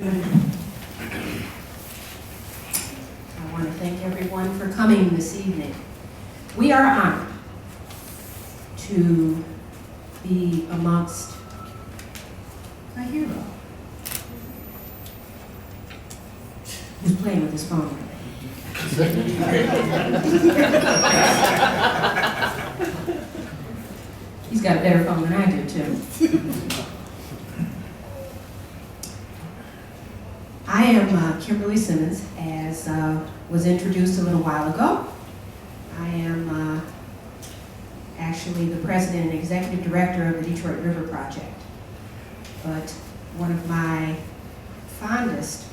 I want to thank everyone for coming this evening. We are honored to be amongst a hero. He's playing with his phone. He's got a better phone than I do, too. I am Kimberly Simmons, as was introduced a little while ago. I am actually the president and executive director of the Detroit River Project. But one of my fondest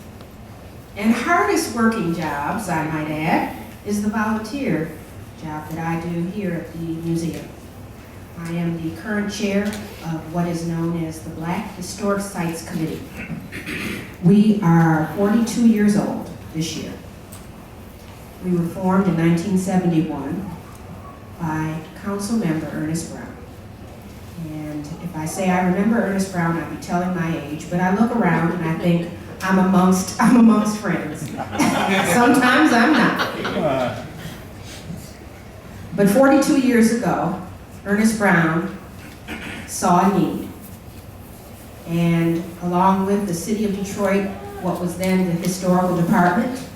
and hardest working jobs, I might add, is the volunteer job that I do here at the museum. I am the current chair of what is known as the Black Historic Sites Committee. We are 42 years old this year. We were formed in 1971 by Council Member Ernest Brown. And if I say I remember Ernest Brown, I'd be telling my age, but I look around and I think I'm amongst friends. Sometimes I'm not. But 42 years ago, Ernest Brown saw a need. And along with the city of Detroit, what was then the historical department,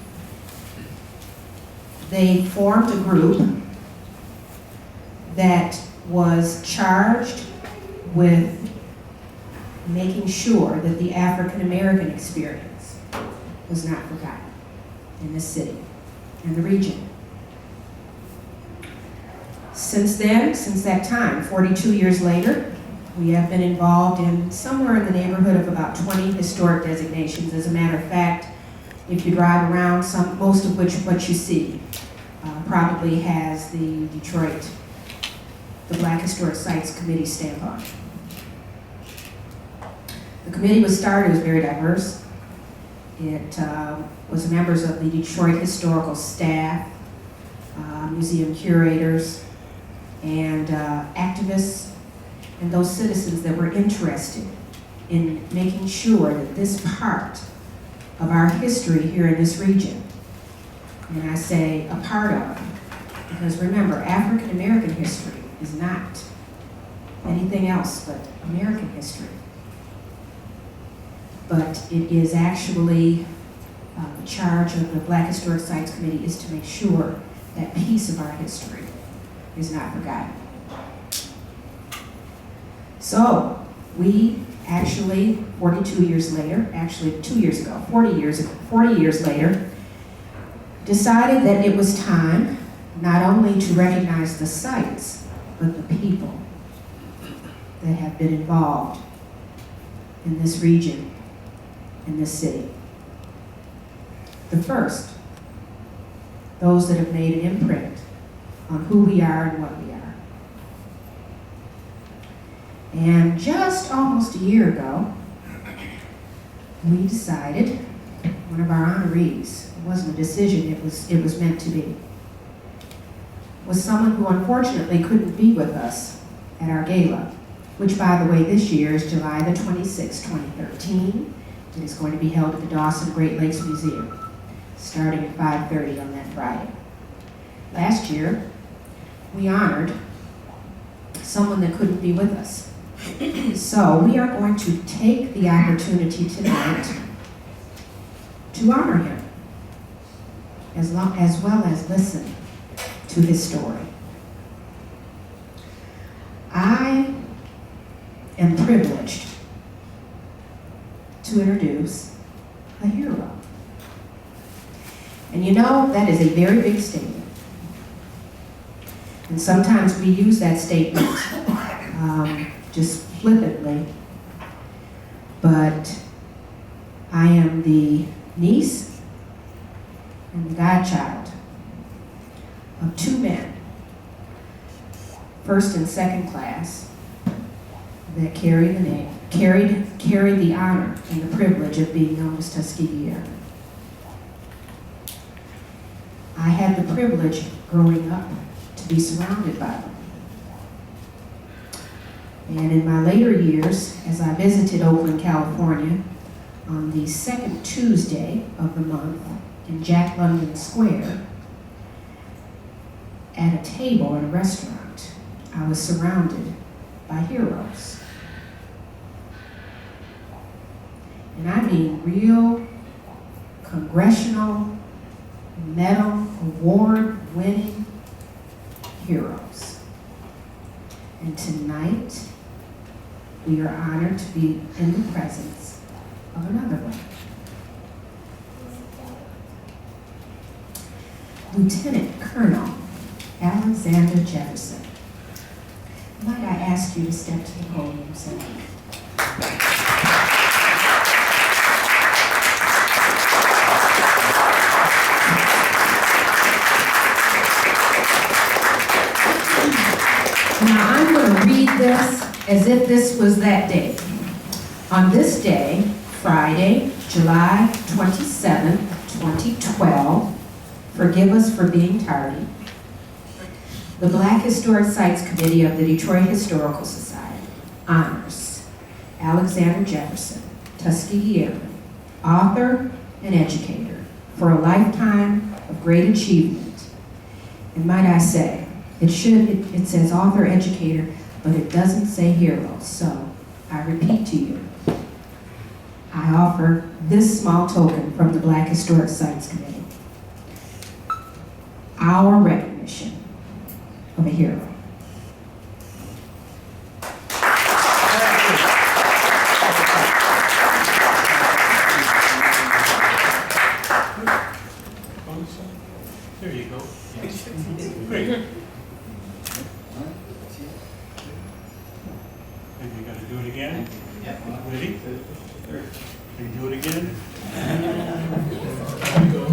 they formed a group that was charged with making sure that the African American experience was not forgotten in this city and the region. Since then, since that time, 42 years later, we have been involved in somewhere in the neighborhood of about 20 historic designations. As a matter of fact, if you drive around, most of which what you see probably has the Detroit, the Black Historic Sites Committee stamp on it. The committee was started, it was very diverse. It was members of the Detroit historical staff, museum curators, and activists, and those citizens that were interested in making sure that this part of our history here in this region, and I say a part of, because remember, African American history is not anything else but American history. But it is actually the charge of the Black Historic Sites Committee is to make sure that piece of our history is not forgotten. So we actually, 42 years later, actually 2 years ago, 40 years later, decided that it was time not only to recognize the sites, but the people that have been involved in this region, in this city. The first, those that have made an imprint on who we are and what we are. And just almost a year ago, we decided, one of our honorees, it wasn't a decision, it was meant to be, was someone who unfortunately couldn't be with us at our gala, which by the way this year is July the 26th, 2013. It is going to be held at the Dawson Great Lakes Museum, starting at 5:30 on that Friday. Last year, we honored someone that couldn't be with us. So we are going to take the opportunity tonight to honor him, as well as listen to his story. I am privileged to introduce a hero. And you know, that is a very big statement. And sometimes we use that statement just flippantly, but I am the niece and the godchild of two men, first and second class, that carried the honor and the privilege of being known as Tuskegee Airmen. I had the privilege growing up to be surrounded by them. And in my later years, as I visited Oakland, California, on the second Tuesday of the month in Jack London Square at a table in a restaurant. I was surrounded by heroes. And I mean real congressional medal award-winning heroes. And tonight, we are honored to be in the presence of another one. Lieutenant Colonel Alexander Jefferson. Might I ask you to step to the podium, sir? Now I'm going to read this as if this was that day. On this day, Friday, July 27, 2012, forgive us for being tardy, the Black Historic Sites Committee of the Detroit Historical Society honors Alexander Jefferson, Tuskegee Airman, author and educator, for a lifetime of great achievement. And might I say, it says author, educator, but it doesn't say hero. So I repeat to you, I offer this small token from the Black Historic Sites Committee. Our recognition of a hero. There you go. Great. And you gotta do it again. Ready? Can you do it again? There you go.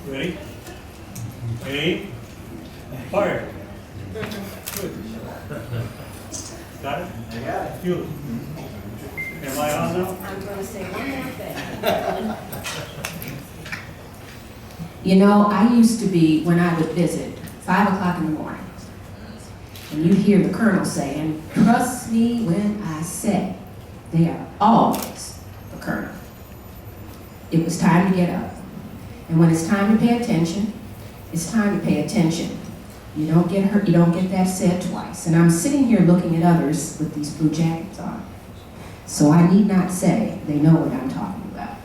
Ready? Aim. Fire. Good. Got it? I got it. Feel it. Am I on now? I'm going to say one more thing. You know, I used to be, when I would visit, 5 o'clock in the morning, and you'd hear the colonel saying, trust me when I say, they are always the colonel. It was time to get up. And when it's time to pay attention, it's time to pay attention. You don't get hurt, you don't get that said twice. And I'm sitting here looking at others with these blue jackets on. So I need not say they know what I'm talking about.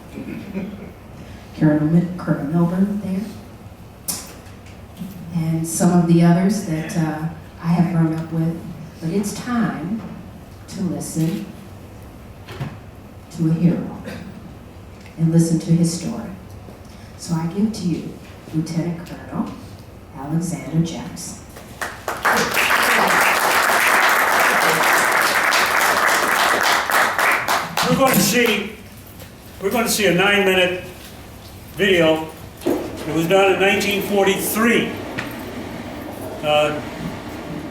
Colonel Milburn there. And some of the others that I have grown up with. But it's time to listen to a hero and listen to his story. So I give to you Lieutenant Colonel Alexander Jefferson. We're going to see a 9-minute video. It was done in 1943.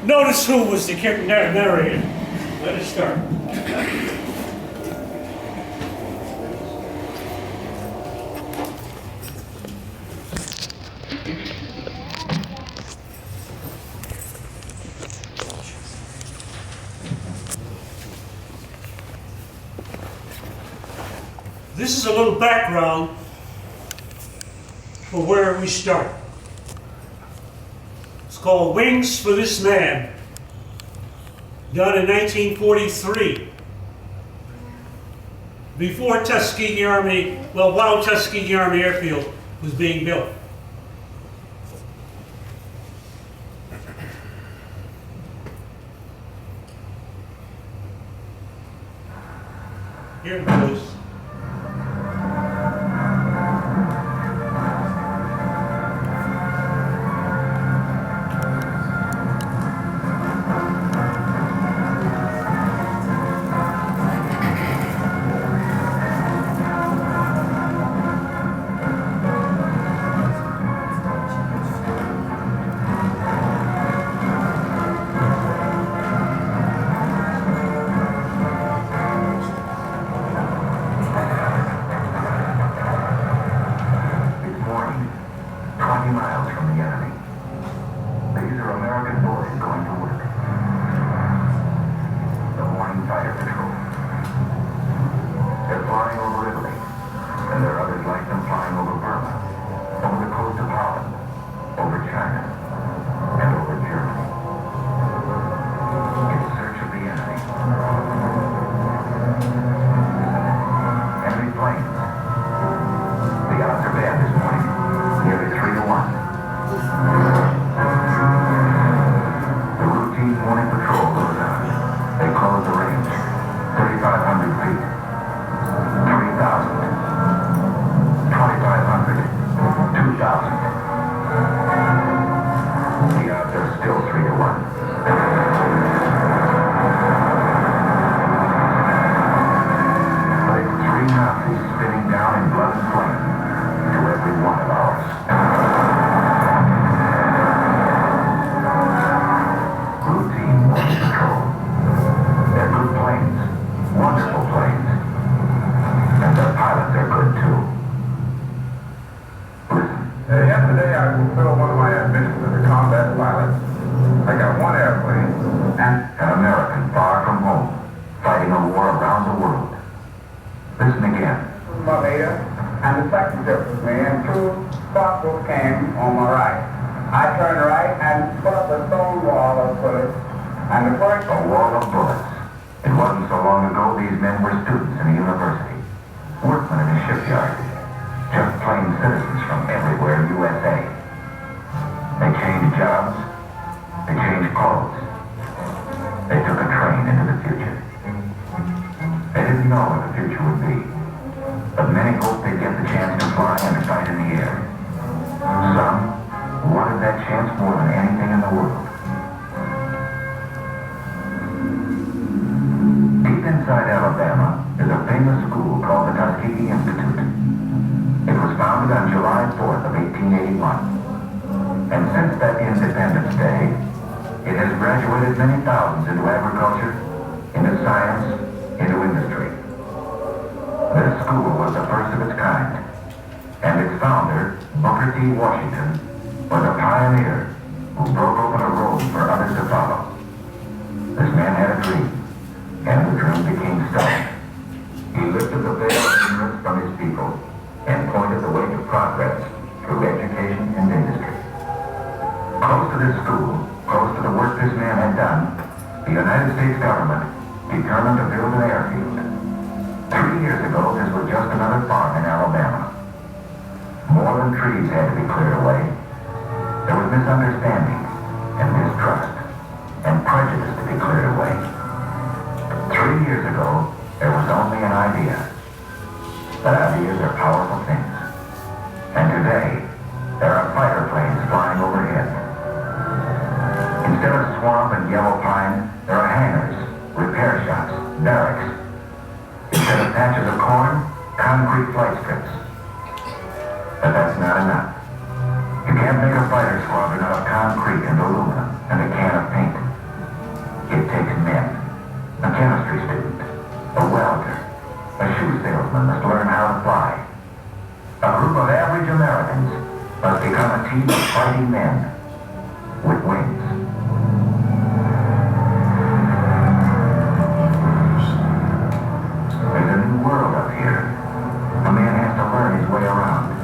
Notice who was the narrator. Let us start. This is a little background for where we start. It's called Wings for This Man, done in 1943. Before Tuskegee Army, well, while Tuskegee Army Airfield was being built. Here it goes. Listen again. My later, and the second ship was me, and two squawks came on my right. I turned right and put up a stone wall of bullets, and the first... A wall of bullets. It wasn't so long ago these men were students in a university, workmen in a shipyard, just plain citizens from everywhere USA. They changed jobs, they changed clothes, they took a train into the future. They didn't know what the future would be, but many hoped they'd get the chance to fly and fight in the air. Some wanted that chance more than anything in the world. Deep inside Alabama is a famous school called the Tuskegee Institute. It was founded on July 4th of 1881. And since that Independence Day, it has graduated many thousands into agriculture, into science, into industry. This school was the first of its kind, and its founder, Booker T. Washington, was a pioneer who broke open a road for others to follow. This man had a dream, and the dream became stone. He lifted the veil of ignorance from his people and pointed the way to progress through education and industry. Close to this school, close to the work this man had done, the United States government determined to build an airfield. 3 years ago, this was just another farm in Alabama. More than trees had to be cleared away. There was misunderstanding and mistrust and prejudice to be cleared away. 3 years ago, there was only an idea. But ideas are powerful things. And today, there are fighter planes flying overhead. Instead of swamp and yellow pine, there are hangars, repair shops, barracks. Instead of patches of corn, concrete flight strips. But that's not enough. You can't make a fighter squadron out of concrete and aluminum and a can of paint. It takes men. A chemistry student, a welder, a shoe salesman must learn how to fly. A group of average Americans must become a team of fighting men with wings. There's a new world up here. A man has to learn his way around.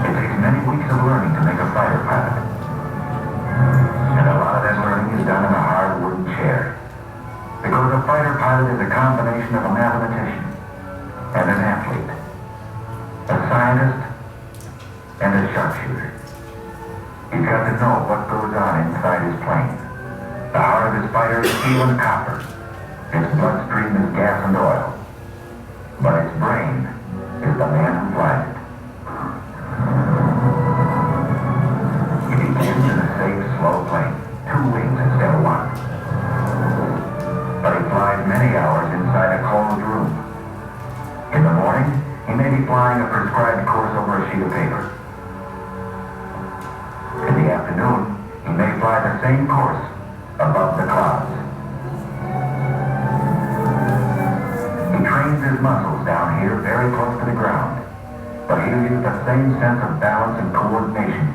It takes many weeks of learning to make a fighter pilot. And a lot of that learning is done in a hard wooden chair. Because a fighter pilot is a combination of a mathematician and an athlete, a scientist and a sharpshooter. He's got to know what goes on inside his plane. The heart of his fighter is steel and copper. Its bloodstream is gas and oil. But its brain is the man who flies it. He begins in a safe, slow plane, 2 wings instead of 1. But he flies many hours inside a closed room. In the morning, he may be flying a prescribed course over a sheet of paper. In the afternoon, he may fly the same course above the clouds. He trains his muscles down here very close to the ground, but he'll use the same sense of balance and coordination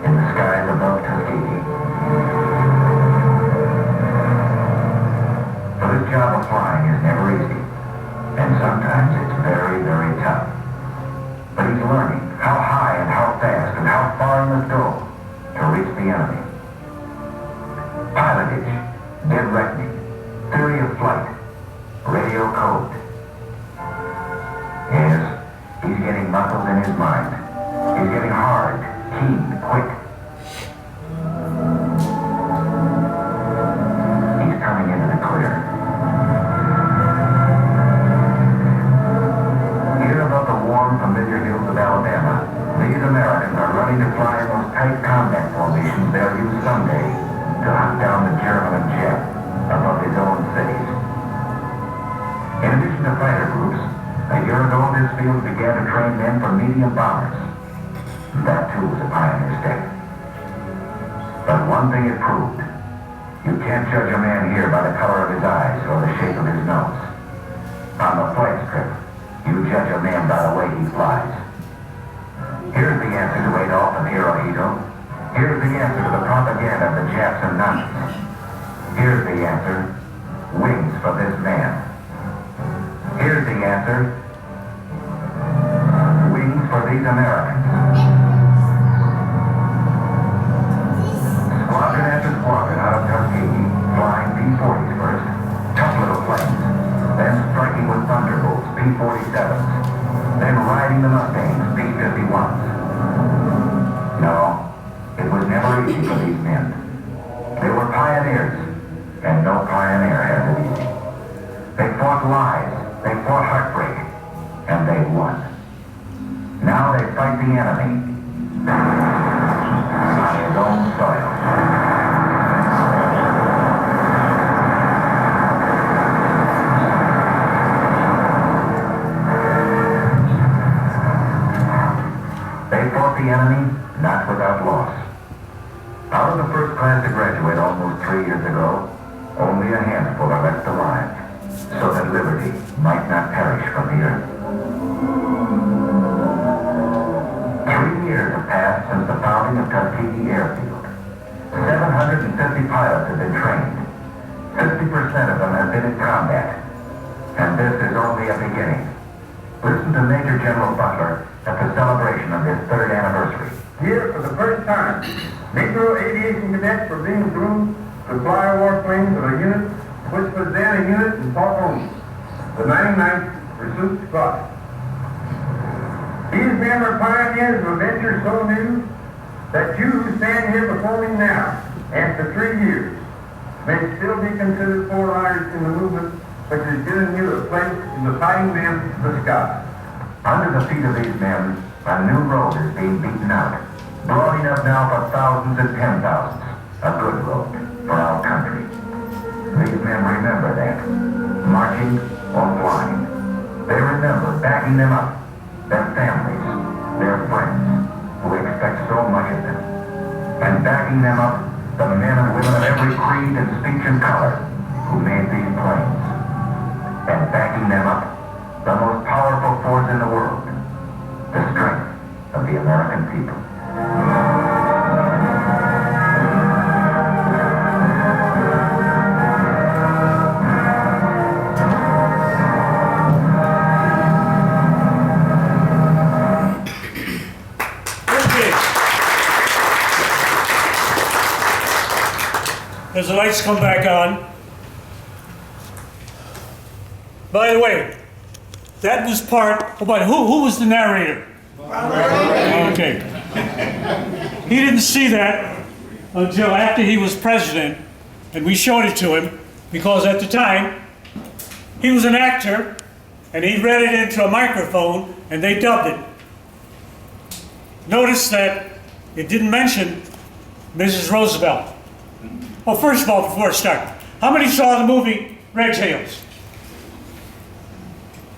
in the skies above Tuskegee. So this job of flying is never easy, and sometimes it's very, very tough. But he's learning how high and how fast and how far he must go to reach the enemy. Pilotage, dead reckoning, theory of flight, radio code. Yes, he's getting muscles in his mind. He's getting hard, keen, quick. He's coming into the clear. Here above the warm, familiar hills of Alabama, these Americans are running to fly in those tight combat formations they'll use someday to hunt down the German and Jap above his own cities. In addition to fighter groups, a year ago this field began to train men for medium bombers. That too was a pioneer step. But one thing it proved. You can't judge a man here by the color of his eyes or the shape of his nose. On the flight strip, you judge a man by the way he flies. Here's the answer to Adolf and Hirohito. Here's the answer to the propaganda of the Japs and Nazis. Here's the answer. Wings for this man. Here's the answer. Wings for these Americans. Squadron after squadron out of Tuskegee, flying P-40s first, tough little planes, then striking with Thunderbolts, P-47s, then riding the Mustangs, P-51s. No, it was never easy for these men. They were pioneers, and no pioneer has it easy. They fought lies, they fought heartbreak, and they won. Now they fight the enemy on his own soil. They fought the enemy not without loss. Out of the first class to graduate almost 3 years ago, only a handful are left alive, so that liberty might not perish from the earth. 3 years have passed since the founding of Tuskegee Airfield. 750 pilots have been trained. 50% of them have been in combat. And this is only a beginning. Listen to Major General Butler at the celebration of his 3rd anniversary. Here, for the first time, Negro aviation cadets were being groomed to fly warplanes of a unit which was then a unit in Fort Holmes, the 99th Pursuit Squadron. These men were pioneers of a venture so new that you who stand here before me now, after 3 years, may still be considered forerunners in the movement which has given you a place in the fighting men of the sky. Under the feet of these men, a new road is being beaten out. Broad enough now for thousands and 10,000s. A good road for our country. These men remember that. Marching or flying. They remember backing them up. Their families, their friends, who expect so much of them. And backing them up, the men and women of every creed and speech and color who made these planes. And backing them up, the most powerful force in the world, the strength of the American people. As the lights come back on. By the way, that was part, oh, but who was the narrator? Okay. He didn't see that until after he was president, and we showed it to him, because at the time, he was an actor, and he read it into a microphone, and they dubbed it. Notice that it didn't mention Mrs. Roosevelt. Well, first of all, before I start, how many saw the movie Red Tails?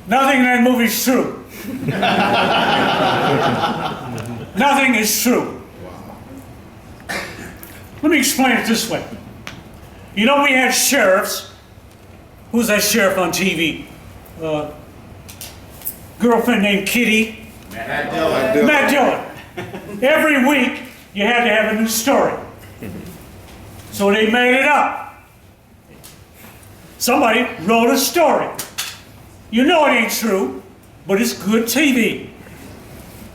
Nothing in that movie is true. Nothing is true. Let me explain it this way. You know, we had sheriffs. Who's that sheriff on TV? Girlfriend named Kitty. Matt Dillon. Matt Dillon. Every week, you had to have a new story. So they made it up. Somebody wrote a story. You know it ain't true, but it's good TV.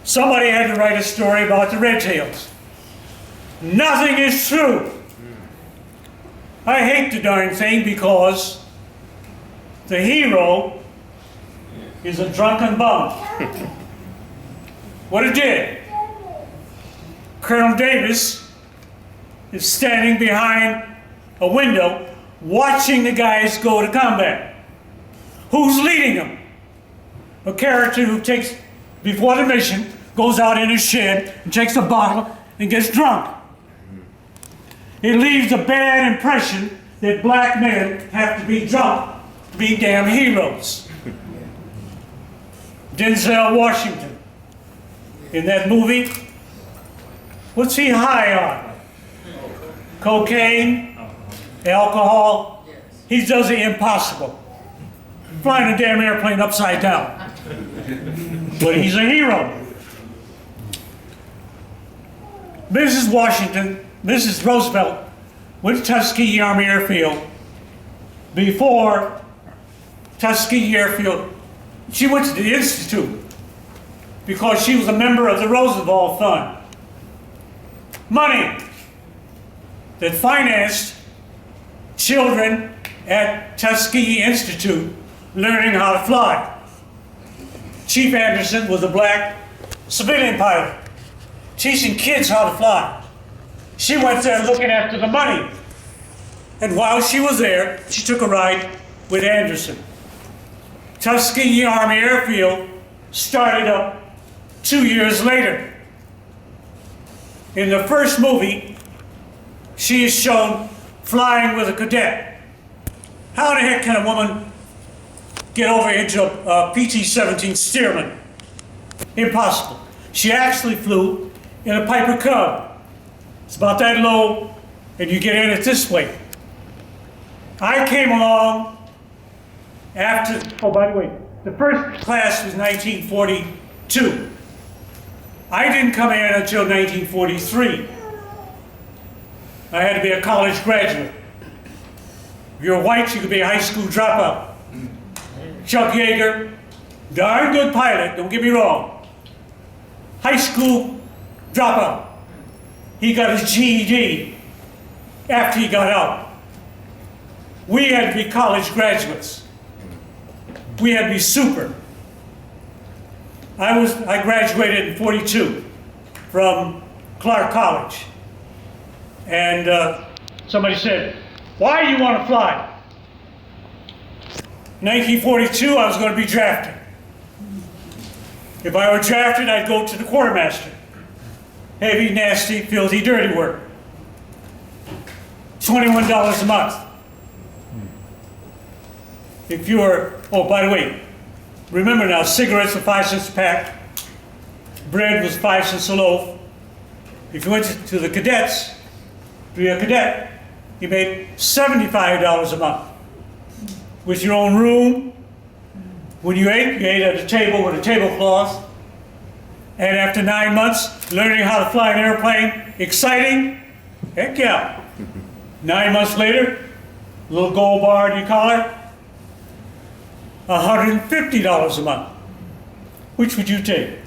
Somebody had to write a story about the Red Tails. Nothing is true. I hate the darn thing because the hero is a drunken bum. What it did, Colonel Davis is standing behind a window watching the guys go to combat. Who's leading them? A character who takes, before the mission, goes out in his shed and takes a bottle and gets drunk. It leaves a bad impression that black men have to be drunk to be damn heroes. Denzel Washington, in that movie, what's he high on? Cocaine, alcohol. He does the impossible. Flying a damn airplane upside down. But he's a hero. Mrs. Washington, Mrs. Roosevelt, went to Tuskegee Army Airfield before Tuskegee Airfield She went to the Institute because she was a member of the Roosevelt Fund. Money that financed children at Tuskegee Institute learning how to fly. Chief Anderson was a black civilian pilot, teaching kids how to fly. She went there looking after the money. And while she was there, she took a ride with Anderson. Tuskegee Army Airfield started up 2 years later. In the first movie, she is shown flying with a cadet. How the heck can a woman get over into a PT-17 Stearman? Impossible. She actually flew in a Piper Cub. It's about that low, and you get in it this way. I came along after, oh, by the way, the first class was 1942. I didn't come in until 1943. I had to be a college graduate. If you're white, you could be a high school dropout. Chuck Yeager, darn good pilot, don't get me wrong. High school dropout. He got his GED after he got out. We had to be college graduates. We had to be super. I graduated in 42 from Clark College. And somebody said, why do you want to fly? 1942, I was going to be drafted. If I were drafted, I'd go to the quartermaster. Heavy, nasty, filthy, dirty work. $21 a month. If you were, oh, by the way, remember now, cigarettes were 5 cents a pack. Bread was 5 cents a loaf. If you went to the cadets, to be a cadet, you made $75 a month. With your own room. When you ate at a table with a tablecloth. And after 9 months, learning how to fly an airplane, exciting? Heck yeah. 9 months later, little gold bar in your collar, $150 a month. Which would you take?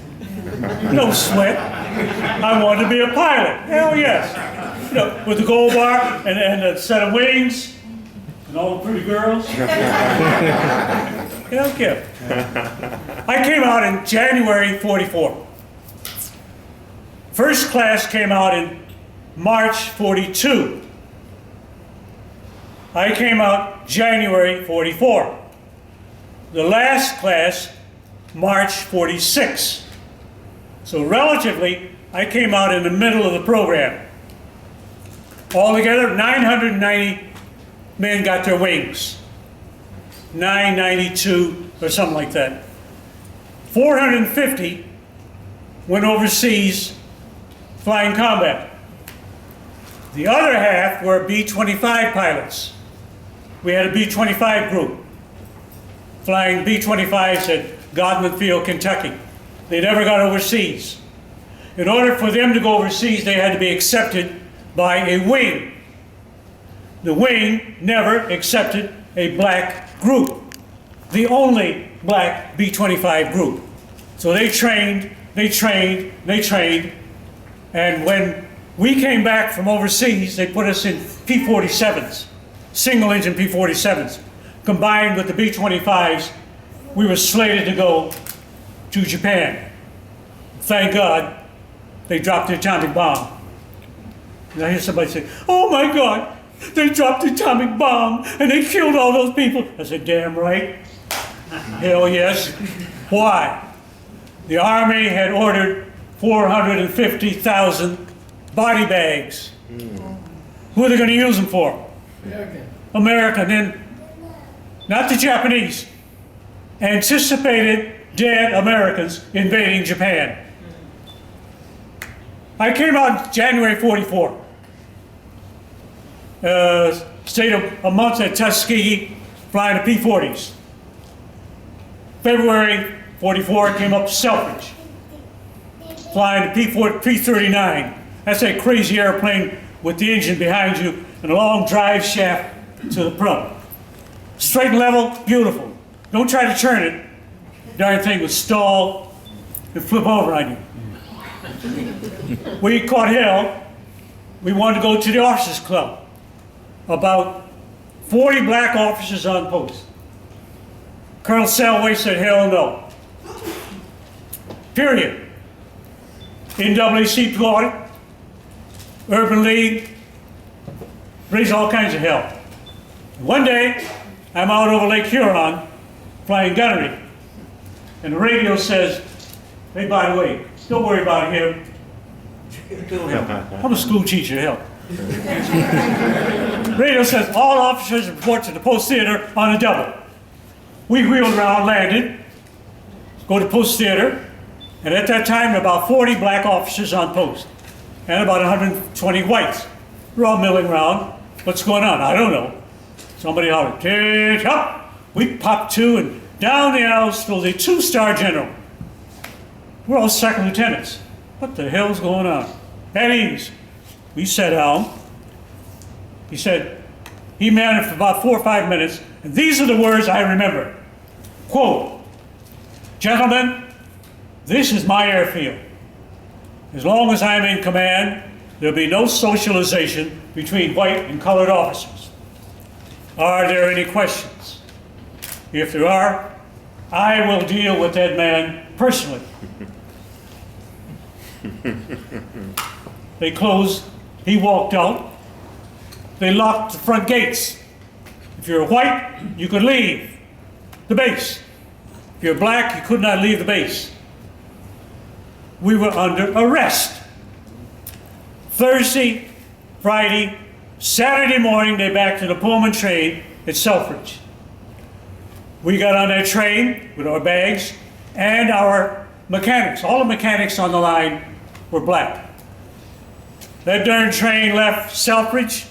No sweat. I wanted to be a pilot. Hell yes. You know, with the gold bar and a set of wings and all the pretty girls. Hell yeah. I came out in January 44. First class came out in March 42. I came out January 44. The last class, March 46. So relatively, I came out in the middle of the program. Altogether, 990 men got their wings. 992 or something like that. 450 went overseas flying combat. The other half were B-25 pilots. We had a B-25 group flying B-25s at Godman Field, Kentucky. They never got overseas. In order for them to go overseas, they had to be accepted by a wing. The wing never accepted a black group, the only black B-25 group. So they trained, and when we came back from overseas, they put us in P-47s, single-engine P-47s. Combined with the B-25s, we were slated to go to Japan. Thank God, they dropped the atomic bomb. And I hear somebody say, oh my God, they dropped the atomic bomb and they killed all those people. I said, damn right. Hell yes. Why? The Army had ordered 450,000 body bags. Who are they going to use them for? American. Then, not the Japanese. Anticipated dead Americans invading Japan. I came out January 44. Stayed a month at Tuskegee flying the P-40s. February 44, came up to Selfridge, flying the P-39. That's that crazy airplane with the engine behind you and a long drive shaft to the prop. Straight and level, beautiful. Don't try to turn it. darn thing would stall and flip over on you. We caught hell. We wanted to go to the officers club. About 40 black officers on post. Colonel Selway said, hell no. Period. NAACP audit, Urban League, raised all kinds of hell. One day, I'm out over Lake Huron flying gunnery, and the radio says, hey, by the way, don't worry about him. I'm a school teacher, hell. Radio says all officers report to the post theater on a double. We wheeled around, landed, go to post theater, and at that time, about 40 black officers on post, and about 120 whites. We're all milling around. What's going on? I don't know. Somebody hollered, "Get up!" We popped two, and down the aisle strolls a 2-star general. We're all second lieutenants. What the hell's going on? At ease. We sat down. He said, he managed for about 4 or 5 minutes, and these are the words I remember. Quote, "Gentlemen, this is my airfield. As long as I'm in command, there'll be no socialization between white and colored officers. Are there any questions? If there are, I will deal with that man personally." They closed, he walked out. They locked the front gates. If you're white, you could leave the base. If you're black, you could not leave the base. We were under arrest. Thursday, Friday, Saturday morning, they backed to the Pullman train at Selfridge. We got on that train with our bags and our mechanics. All the mechanics on the line were black. That darn train left Selfridge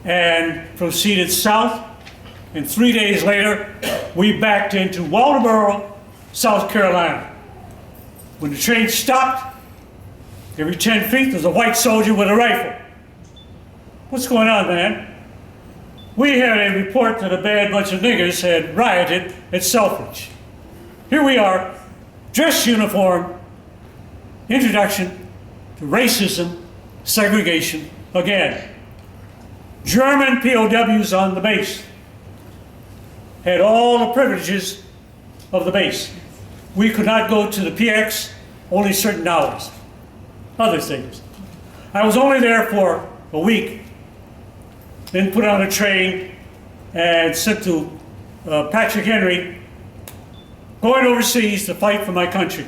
and proceeded south, and 3 days later, we backed into Waldoboro, South Carolina. When the train stopped, every 10 feet there's a white soldier with a rifle. What's going on, man? We had a report that a bad bunch of niggers had rioted at Selfridge. Here we are, dress uniform, introduction to racism, segregation, again. German POWs on the base had all the privileges of the base. We could not go to the PX, only certain hours. Other things. I was only there for a week, then put on a train and sent to Patrick Henry, going overseas to fight for my country.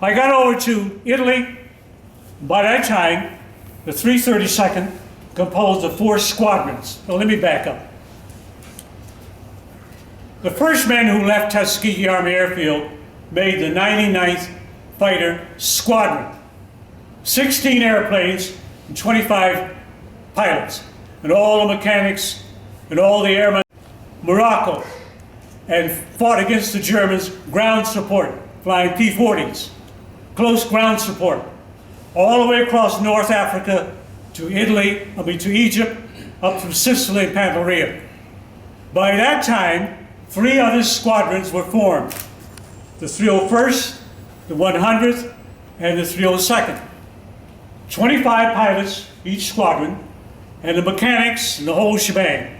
I got over to Italy. By that time, the 332nd composed of 4 squadrons. Now let me back up. The first men who left Tuskegee Army Airfield made the 99th Fighter Squadron. 16 airplanes and 25 pilots, and all the mechanics and all the airmen. Morocco, and fought against the Germans, ground support, flying P-40s, close ground support, all the way across North Africa to Italy, to Egypt, up through Sicily and Pantelleria. By that time, 3 other squadrons were formed: the 301st, the 100th, and the 302nd. 25 pilots each squadron, and the mechanics and the whole shebang.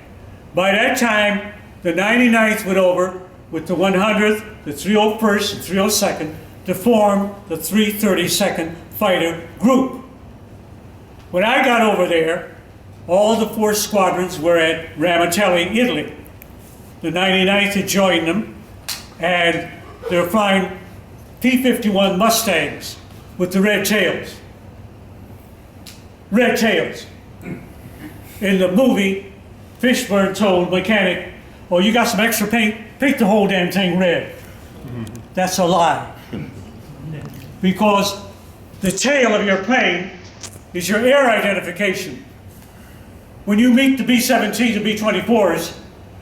By that time, the 99th went over with the 100th, the 301st, and 302nd to form the 332nd Fighter Group. When I got over there, all the 4 squadrons were at Ramatelli, Italy. The 99th had joined them, and they were flying P-51 Mustangs with the red tails. Red tails. In the movie, Fishburne told mechanic, "Oh, you got some extra paint? Paint the whole damn thing red." That's a lie. Because the tail of your plane is your air identification. When you meet the B-17s and B-24s,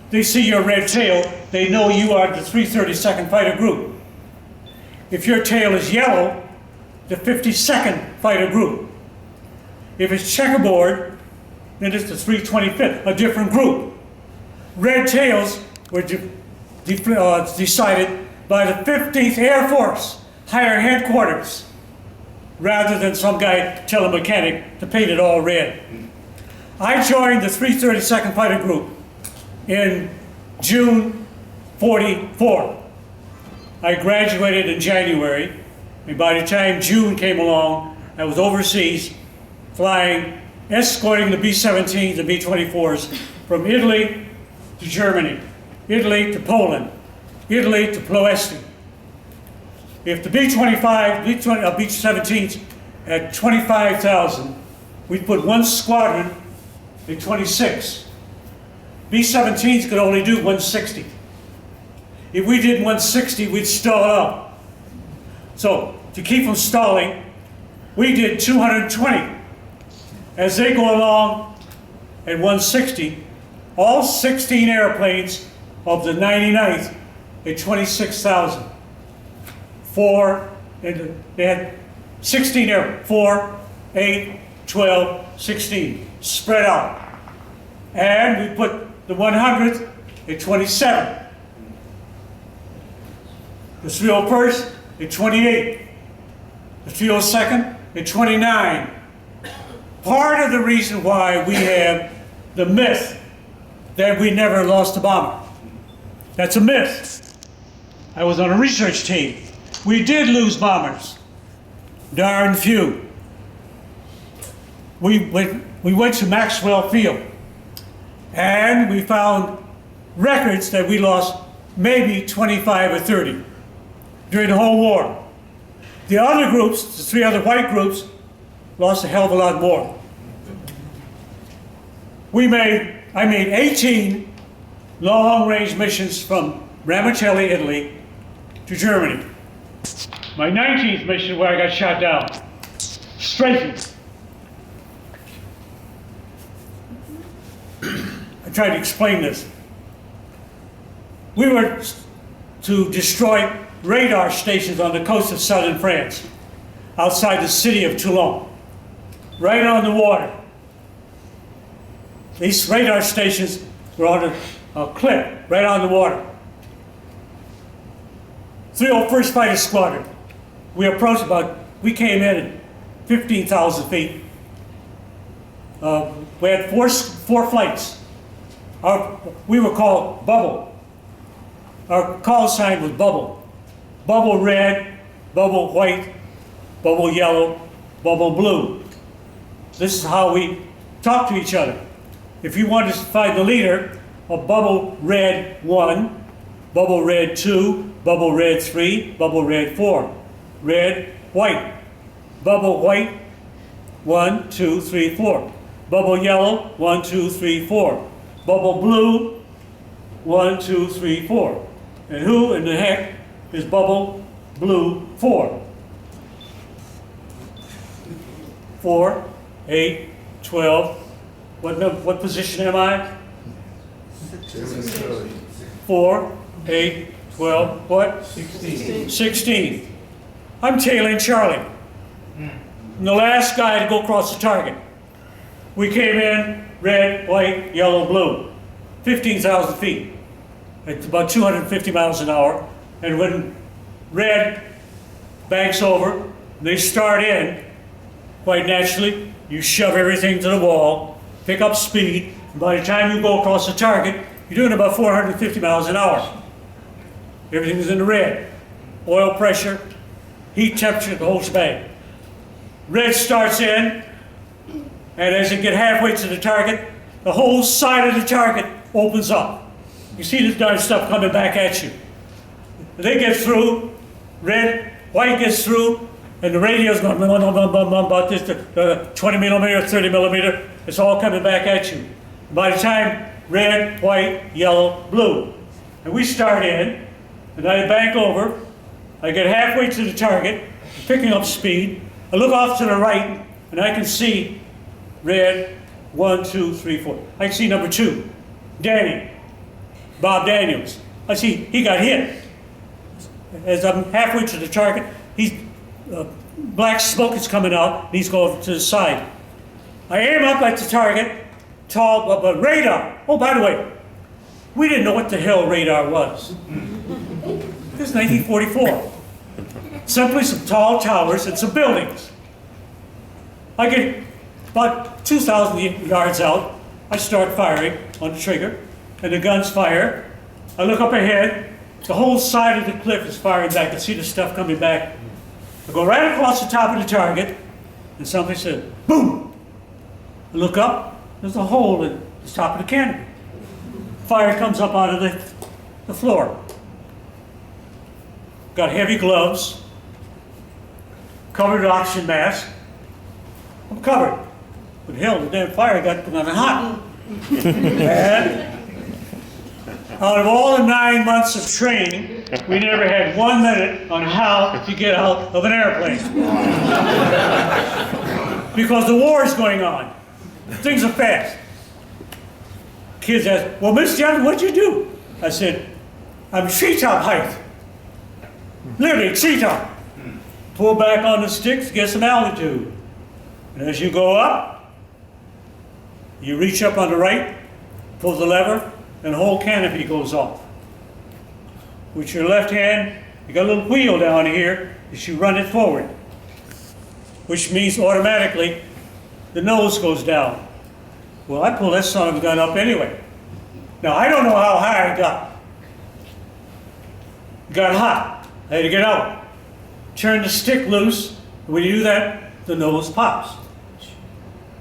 they see your red tail, they know you are the 332nd Fighter Group. If your tail is yellow, the 52nd Fighter Group. If it's checkerboard, then it's the 325th, a different group. Red tails were decided by the 15th Air Force, higher headquarters, rather than some guy tell a mechanic to paint it all red. I joined the 332nd Fighter Group in June 44. I graduated in January, and by the time June came along, I was overseas flying, escorting the B-17s and B-24s from Italy to Germany, Italy to Poland, Italy to Ploesti. If the B-17s had 25,000, we'd put one squadron in 26. B-17s could only do 160. If we did 160, we'd stall out. So, to keep from stalling, we did 220. As they go along at 160, all 16 airplanes of the 99th at 26,000. They had 16 airplanes, 4, 8, 12, 16, spread out. And we put the 100th at 27. The 301st at 28. The 302nd at 29. Part of the reason why we have the myth that we never lost a bomber. That's a myth. I was on a research team. We did lose bombers. Darn few. We went to Maxwell Field, and we found records that we lost maybe 25 or 30 during the whole war. The other groups, the 3 other white groups, lost a hell of a lot more. I made 18 long-range missions from Ramitelli, Italy, to Germany. My 19th mission, where I got shot down, strafing. I tried to explain this. We were to destroy radar stations on the coast of southern France, outside the city of Toulon, right on the water. These radar stations were on a cliff, right on the water. 301st Fighter Squadron. We came in at 15,000 feet. We had four flights. We were called Bubble. Our call sign was Bubble. Bubble red, bubble white, bubble yellow, bubble blue. This is how we talk to each other. If you want to find the leader of bubble red 1, bubble red 2, bubble red 3, bubble red 4, red, white, bubble white 1, 2, 3, 4, bubble yellow 1, 2, 3, 4, bubble blue 1, 2, 3, 4. And who in the heck is bubble blue 4? 4, 8, 12. What position am I? 4, 8, 12, what? 16. I'm tailing Charlie. I'm the last guy to go across the target. We came in red, white, yellow, blue. 15,000 feet. It's about 250 miles an hour. And when red banks over, they start in, quite naturally, you shove everything to the wall, pick up speed, and by the time you go across the target, you're doing about 450 miles an hour. Everything's in the red. Oil pressure, heat temperature, the whole shebang. Red starts in, and as you get halfway to the target, the whole side of the target opens up. You see this darn stuff coming back at you. They get through, red, white gets through, and the radio's going about this, 20 millimeter, 30 millimeter, it's all coming back at you. By the time red, white, yellow, blue. And we start in, and I bank over, I get halfway to the target, picking up speed, I look off to the right, and I can see red, 1, 2, 3, 4. I can see number 2, Danny, Bob Daniels. I see he got hit. As I'm halfway to the target, black smoke is coming out, and he's going to the side. I aim up at the target, tall, but radar. Oh, by the way, We didn't know what the hell radar was. It was 1944. Simply some tall towers and some buildings. I get about 2,000 yards out. I start firing on the trigger, and the guns fire. I look up ahead. The whole side of the cliff is firing back. I see the stuff coming back. I go right across the top of the target, and something said, boom! I look up. There's a hole in the top of the canopy. Fire comes up out of the floor. Got heavy gloves, covered oxygen mask. I'm covered. But hell, the damn fire got kind of hot. And out of all the 9 months of training, we never had 1 minute on how to get out of an airplane. Because the war is going on. Things are fast. Kids ask, well, Miss Jefferson, what'd you do? I said, I'm treetop height. Literally, treetop. Pull back on the sticks, get some altitude. And as you go up, you reach up on the right, pull the lever, and the whole canopy goes off. With your left hand, you got a little wheel down here as you run it forward, which means automatically the nose goes down. Well, I pulled that son of a gun up anyway. Now, I don't know how high I got. It got hot. I had to get out. Turn the stick loose. When you do that, the nose pops.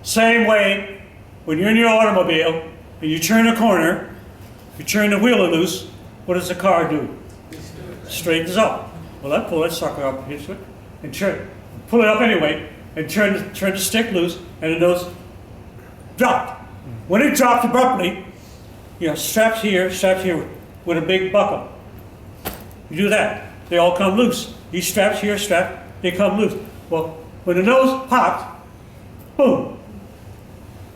Same way, when you're in your automobile and you turn a corner, you turn the wheel loose, what does the car do? Straightens up. Well, I pull that sucker up here and pull it up anyway, and turn the stick loose, and the nose dropped. When it dropped abruptly, straps here with a big buckle. You do that, they all come loose. These straps here, they come loose. Well, when the nose popped, boom,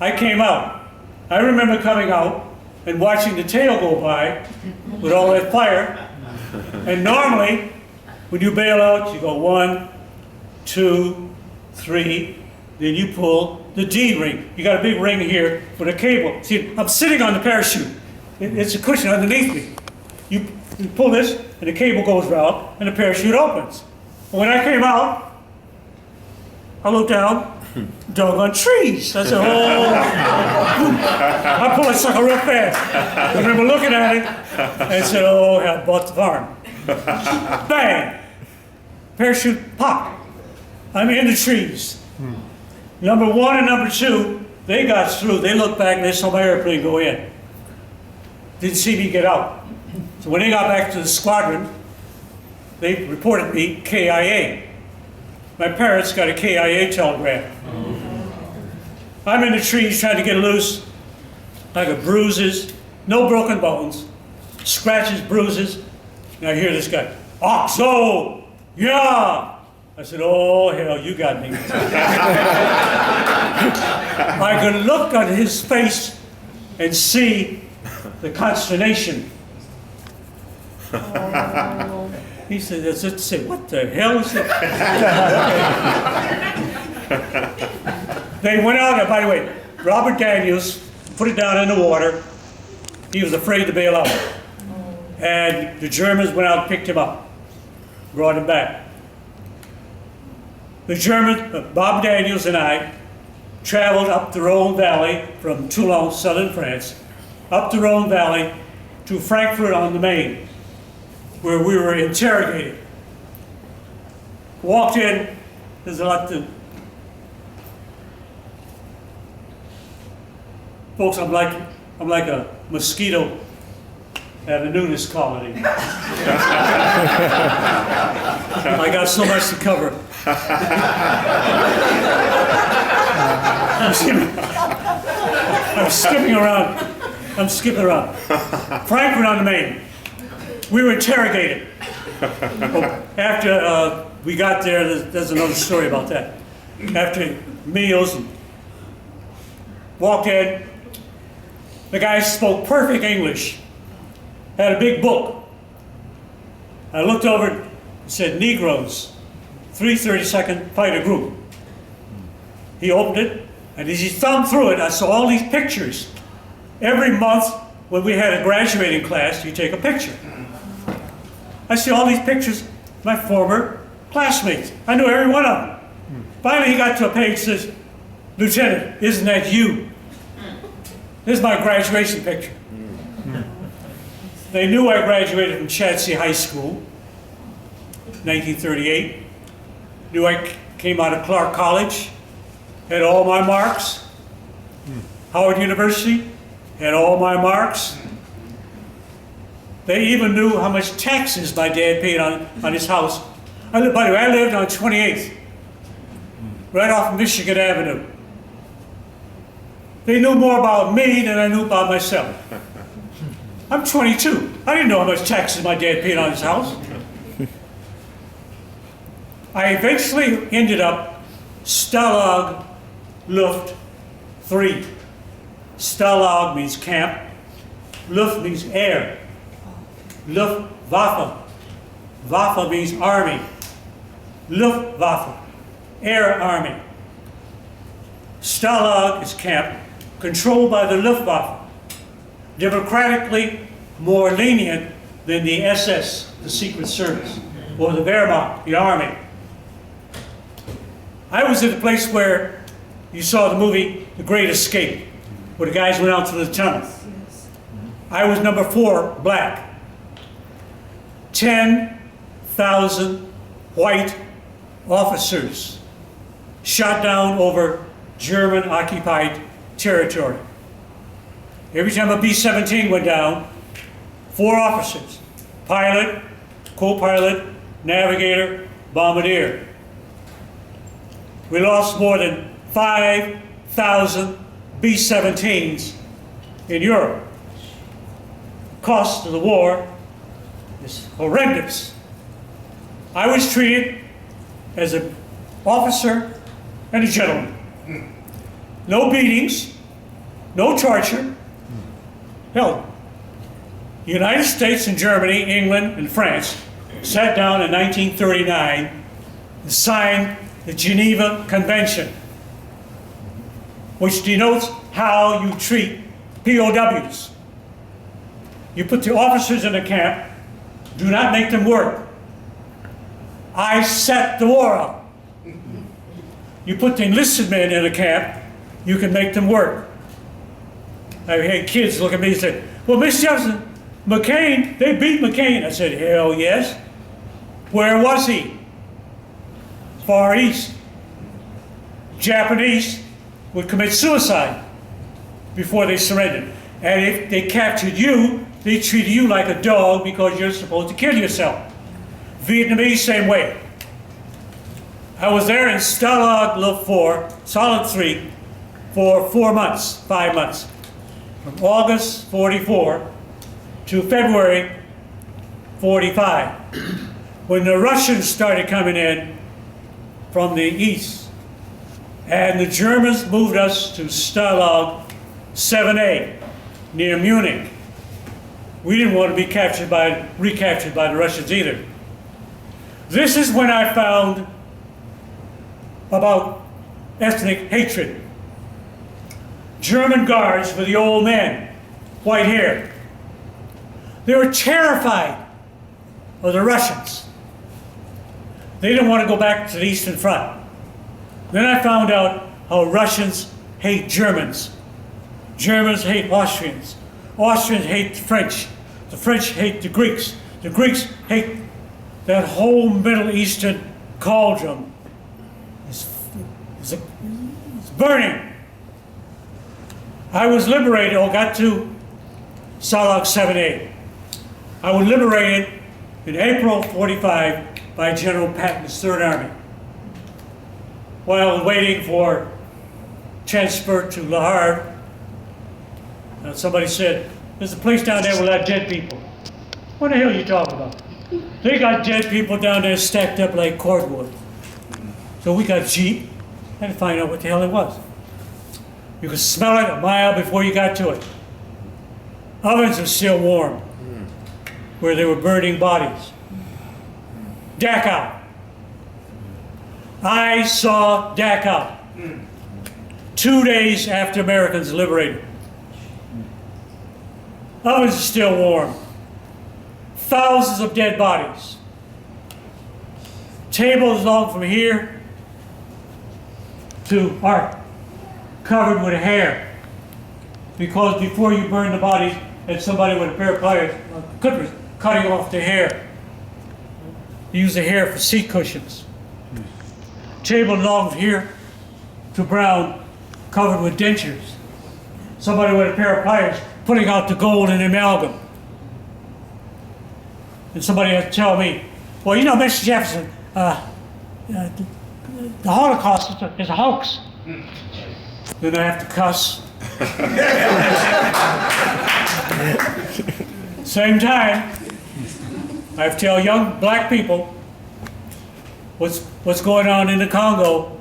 I came out. I remember coming out and watching the tail go by with all that fire. And normally, when you bail out, you go 1, 2, 3, then you pull the D ring. You got a big ring here with a cable. See, I'm sitting on the parachute. It's a cushion underneath me. You pull this, and the cable goes out, and the parachute opens. When I came out, I looked down, doggone trees. I said, oh. I pulled that sucker real fast. I remember looking at it, and said, oh, I bought the farm. Bang! Parachute pop. I'm in the trees. Number 1 and number 2, they got through. They looked back and they saw my airplane go in. Didn't see me get out. So when they got back to the squadron, they reported me KIA. My parents got a KIA telegram. I'm in the trees trying to get loose. I got bruises, no broken bones, scratches, bruises. And I hear this guy, Oxo, yeah. I said, oh, hell, you got me. I could look at his face and see the consternation. Oh. He said, what the hell is it? They went out, and by the way, Robert Daniels put it down in the water. He was afraid to bail out. And the Germans went out and picked him up, brought him back. The German, Bob Daniels and I, traveled up the Rhone Valley from Toulon, southern France, up the Rhone Valley to Frankfurt on the Main, where we were interrogated. Walked in, there's a lot to... Folks, I'm like a mosquito at a nudist colony. I got so much to cover. I'm skipping around. Frankfurt on the Main. We were interrogated. After we got there, there's another story about that. After meals, walked in. The guy spoke perfect English. Had a big book. I looked over and said, Negroes, 332nd Fighter Group. He opened it, and as he thumbed through it, I saw all these pictures. Every month, when we had a graduating class, you take a picture. I see all these pictures of my former classmates. I knew every one of them. Finally, he got to a page that says, "Lieutenant, isn't that you?" This is my graduation picture. They knew I graduated from Chadsey High School, 1938. Knew I came out of Clark College, had all my marks. Howard University, had all my marks. They even knew how much taxes my dad paid on his house. By the way, I lived on 28th, right off Michigan Avenue. They knew more about me than I knew about myself. I'm 22. I didn't know how much taxes my dad paid on his house. I eventually ended up Stalag Luft 3. Stalag means camp. Luft means air. Luftwaffe. Waffe means army. Luftwaffe, air army. Stalag is camp, controlled by the Luftwaffe. Democratically more lenient than the SS, the Secret Service, or the Wehrmacht, the army. I was at the place where you saw the movie The Great Escape, where the guys went out to the tunnel. I was number 4, black. 10,000 white officers shot down over German-occupied territory. Every time a B-17 went down, 4 officers, pilot, co-pilot, navigator, bombardier. We lost more than 5,000 B-17s in Europe. The cost of the war is horrendous. I was treated as an officer and a gentleman. No beatings, no torture. Hell, the United States and Germany, England and France sat down in 1939 and signed the Geneva Convention, which denotes how you treat POWs. You put the officers in a camp, do not make them work. I set the war up. You put the enlisted men in a camp, you can make them work. I had kids look at me and say, "Well, Miss Jefferson, McCain, they beat McCain." I said, "Hell yes." Where was he? Far East. Japanese would commit suicide before they surrendered. And if they captured you, they treated you like a dog because you're supposed to kill yourself. Vietnamese, same way. I was there in Stalag Luft 4, Solid 3, for 4 months, 5 months. From August 44 to February 45, when the Russians started coming in from the east. And the Germans moved us to Stalag 7A, near Munich. We didn't want to be recaptured by the Russians either. This is when I found about ethnic hatred. German guards with the old men, white hair. They were terrified of the Russians. They didn't want to go back to the Eastern Front. Then I found out how Russians hate Germans. Germans hate Austrians. Austrians hate the French. The French hate the Greeks. The Greeks hate that whole Middle Eastern cauldron. It's burning. I was liberated, got to Stalag 7A. I was liberated in April 45 by General Patton's Third Army. While waiting for transfer to Le Havre, somebody said, "There's a place down there with a lot of dead people." What the hell are you talking about? They got dead people down there stacked up like cordwood. So we got a Jeep, had to find out what the hell it was. You could smell it a mile before you got to it. Ovens were still warm, where they were burning bodies. Dachau. I saw Dachau 2 days after Americans liberated. Ovens are still warm. Thousands of dead bodies. Tables long from here to art, covered with hair. Because before you burn the bodies, and somebody with a pair of pliers, clippers, cutting off the hair. You use the hair for seat cushions. Table long from here to brown, covered with dentures. Somebody with a pair of pliers putting out the gold in amalgam. And somebody has to tell me, well, you know, Mr. Jefferson, the Holocaust is a hoax. Then I have to cuss. Same time, I have to tell young black people what's going on in the Congo,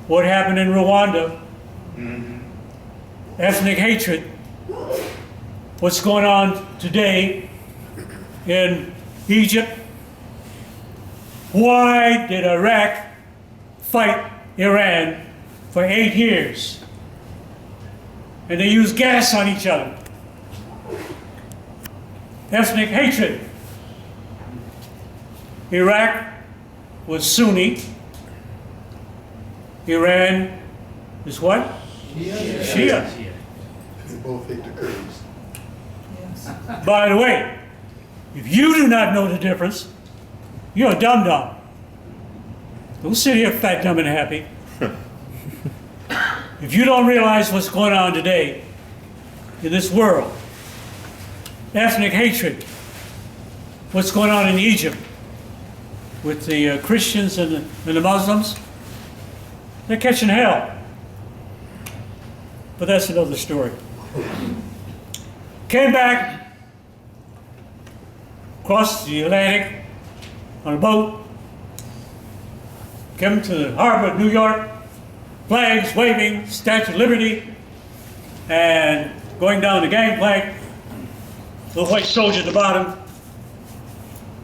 what happened in Rwanda, ethnic hatred, what's going on today in Egypt. Why did Iraq fight Iran for 8 years? And they used gas on each other. Ethnic hatred. Iraq was Sunni. Iran is what? Shia. They both hate the Kurds. By the way, if you do not know the difference, you're a dum-dum. Don't sit here fat, dumb, and happy. If you don't realize what's going on today in this world, ethnic hatred, what's going on in Egypt with the Christians and the Muslims, they're catching hell. But that's another story. Came back, crossed the Atlantic on a boat, came to the harbor of New York, flags waving, Statue of Liberty, and going down the gangplank, the white soldier at the bottom,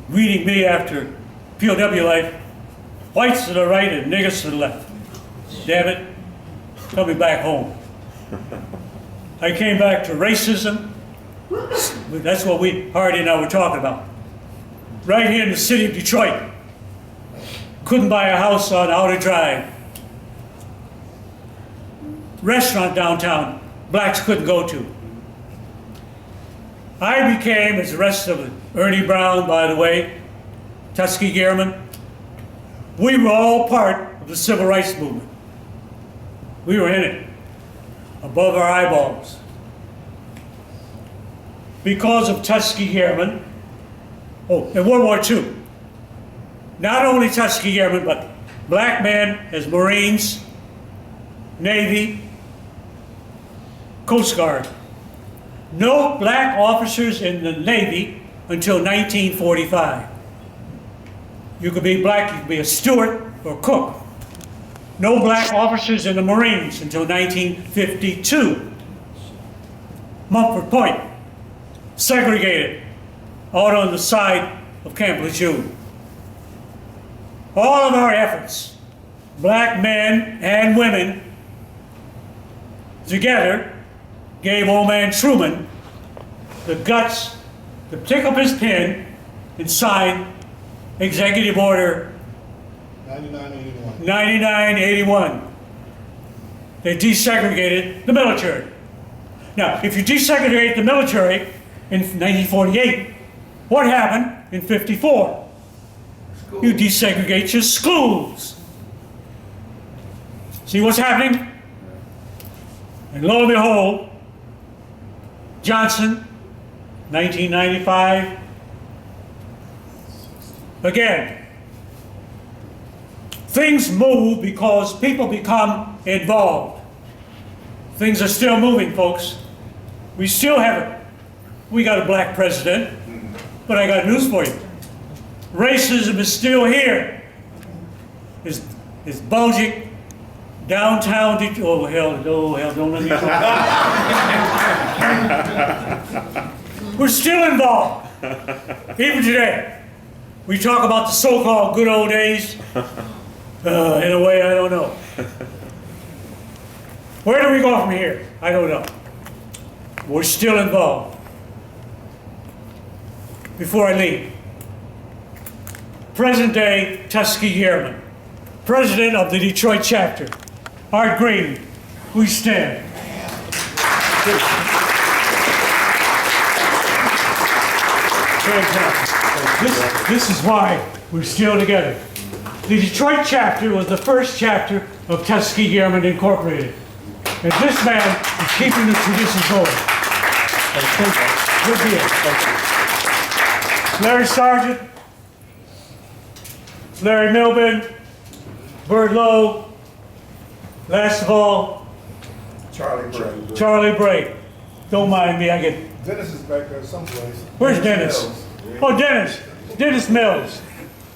greeting me after POW life, whites to the right and niggers to the left. Damn it, coming back home. I came back to racism. That's what Hardy and I were talking about. Right here in the city of Detroit. Couldn't buy a house on Outer Drive. Restaurant downtown, blacks couldn't go to. I became, as the rest of it, Ernie Brown, by the way, Tuskegee Airmen, we were all part of the civil rights movement. We were in it, above our eyeballs. Because of Tuskegee Airmen, in World War II, not only Tuskegee Airmen, but black men as Marines, Navy, Coast Guard. No black officers in the Navy until 1945. You could be black, you could be a steward or cook. No black officers in the Marines until 1952. Mumford Point, segregated, out on the side of Camp Lejeune. All of our efforts, black men and women, together, gave old man Truman the guts to pick up his pen and sign Executive Order 9981. They desegregated the military. Now, if you desegregate the military in 1948, what happened in 54? You desegregate your schools. See what's happening? And lo and behold, Johnson, 1995, again. Things move because people become involved. Things are still moving, folks. We still have it. We got a black president, but I got news for you. Racism is still here. It's bulging downtown Detroit. Oh hell, don't let me talk. We're still involved. Even today. We talk about the so-called good old days. In a way, I don't know. Where do we go from here? I don't know. We're still involved. Before I leave, present-day Tuskegee Airman, President of the Detroit chapter, Art Green, we stand. This is why we're still together. The Detroit chapter was the first chapter of Tuskegee Airmen Incorporated. And this man is keeping the tradition going. Good deal. Larry Sargent, Larry Milben, Bert Lowe, last of all, Charlie Bray. Don't mind me, I get... Dennis is back there someplace. Where's Dennis? Oh, Dennis. Dennis Mills.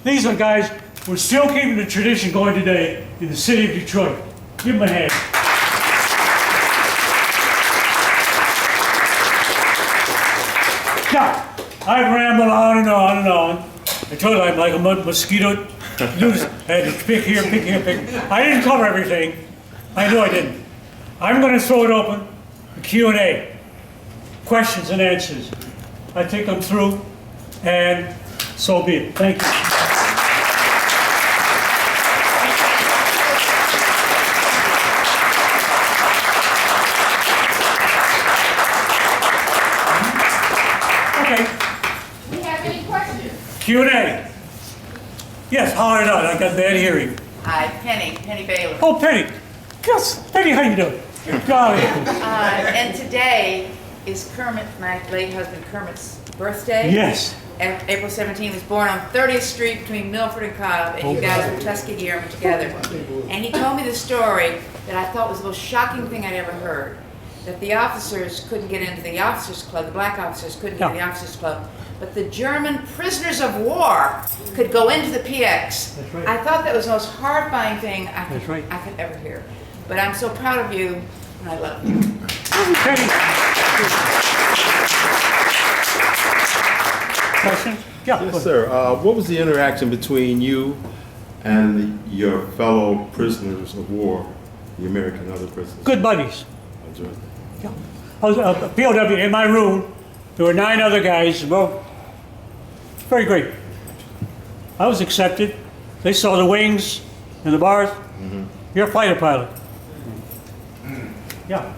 These are guys who are still keeping the tradition going today in the city of Detroit. Give them a hand. Now, I've rambled on and on and on. I told you I'm like a mosquito. I had to pick here, pick here, pick. I didn't cover everything. I know I didn't. I'm going to throw it open for Q&A. Questions and answers. I take them through, and so be it. Thank you. Okay. We have any questions? Q&A. Yes, holler it out. I got bad hearing. Hi, Penny Bailey. Oh, Penny. Yes, Penny, how you doing? Golly. And today is Kermit, my late husband Kermit's birthday. Yes. April 17th, he was born on 30th Street between Milford and Cobb, and you guys were Tuskegee Airmen together. And he told me the story that I thought was the most shocking thing I'd ever heard. That the officers couldn't get into the officers club, the black officers couldn't get into the officers club, but the German prisoners of war could go into the PX. That's right. I thought that was the most horrifying thing I That's right. could ever hear. But I'm so proud of you, and I love you. Penny. Question? Yeah. Yes, sir. What was the interaction between you and your fellow prisoners of war, the American other prisoners? Good buddies. Enjoyed that. Yeah. I was a POW in my room. There were 9 other guys. Well, very great. I was accepted. They saw the wings and the bars. You're a fighter pilot. Yeah.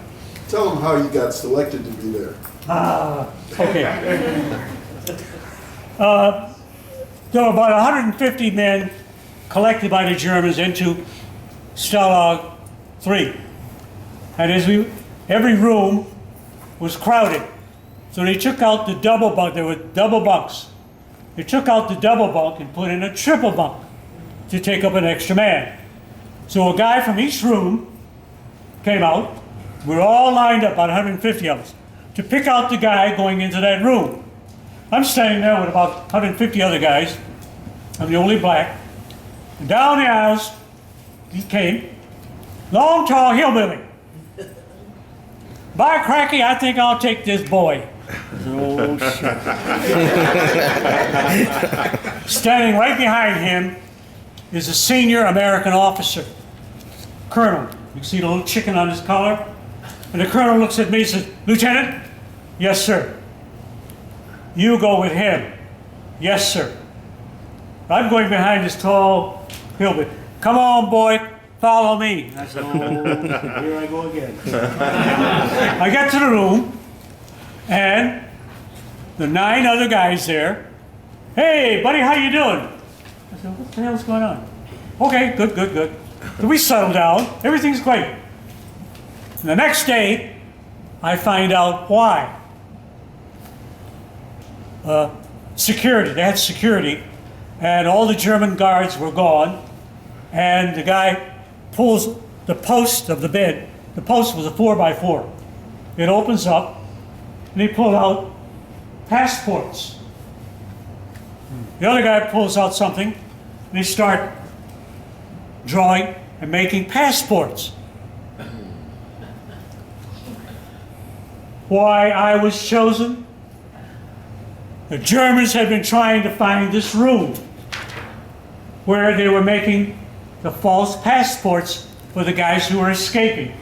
Tell them how you got selected to be there. Okay. There were about 150 men collected by the Germans into Stalag 3. And every room was crowded. So they took out the double bunk. There were double bunks. They took out the double bunk and put in a triple bunk to take up an extra man. So a guy from each room came out. We were all lined up, about 150 of us, to pick out the guy going into that room. I'm standing there with about 150 other guys. I'm the only black. And down the aisles, he came. Long, tall hillbilly. By cracky, I think I'll take this boy. Oh, shit. Standing right behind him is a senior American officer, colonel. You can see the little chicken on his collar. And the colonel looks at me and says, "Lieutenant?" "Yes, sir." "You go with him." "Yes, sir." I'm going behind this tall hillbilly. "Come on, boy, follow me." I said, "Oh, here I go again." I get to the room, and the 9 other guys there. "Hey, buddy, how you doing?" I said, "What the hell's going on?" "Okay, good, good, good." So we settle down. Everything's great. And the next day, I find out why. Security. They had security, and all the German guards were gone. And the guy pulls the post of the bed. The post was a 4x4. It opens up, and he pulled out passports. The other guy pulls out something, and they start drawing and making passports. Why I was chosen? The Germans had been trying to find this room where they were making the false passports for the guys who were escaping.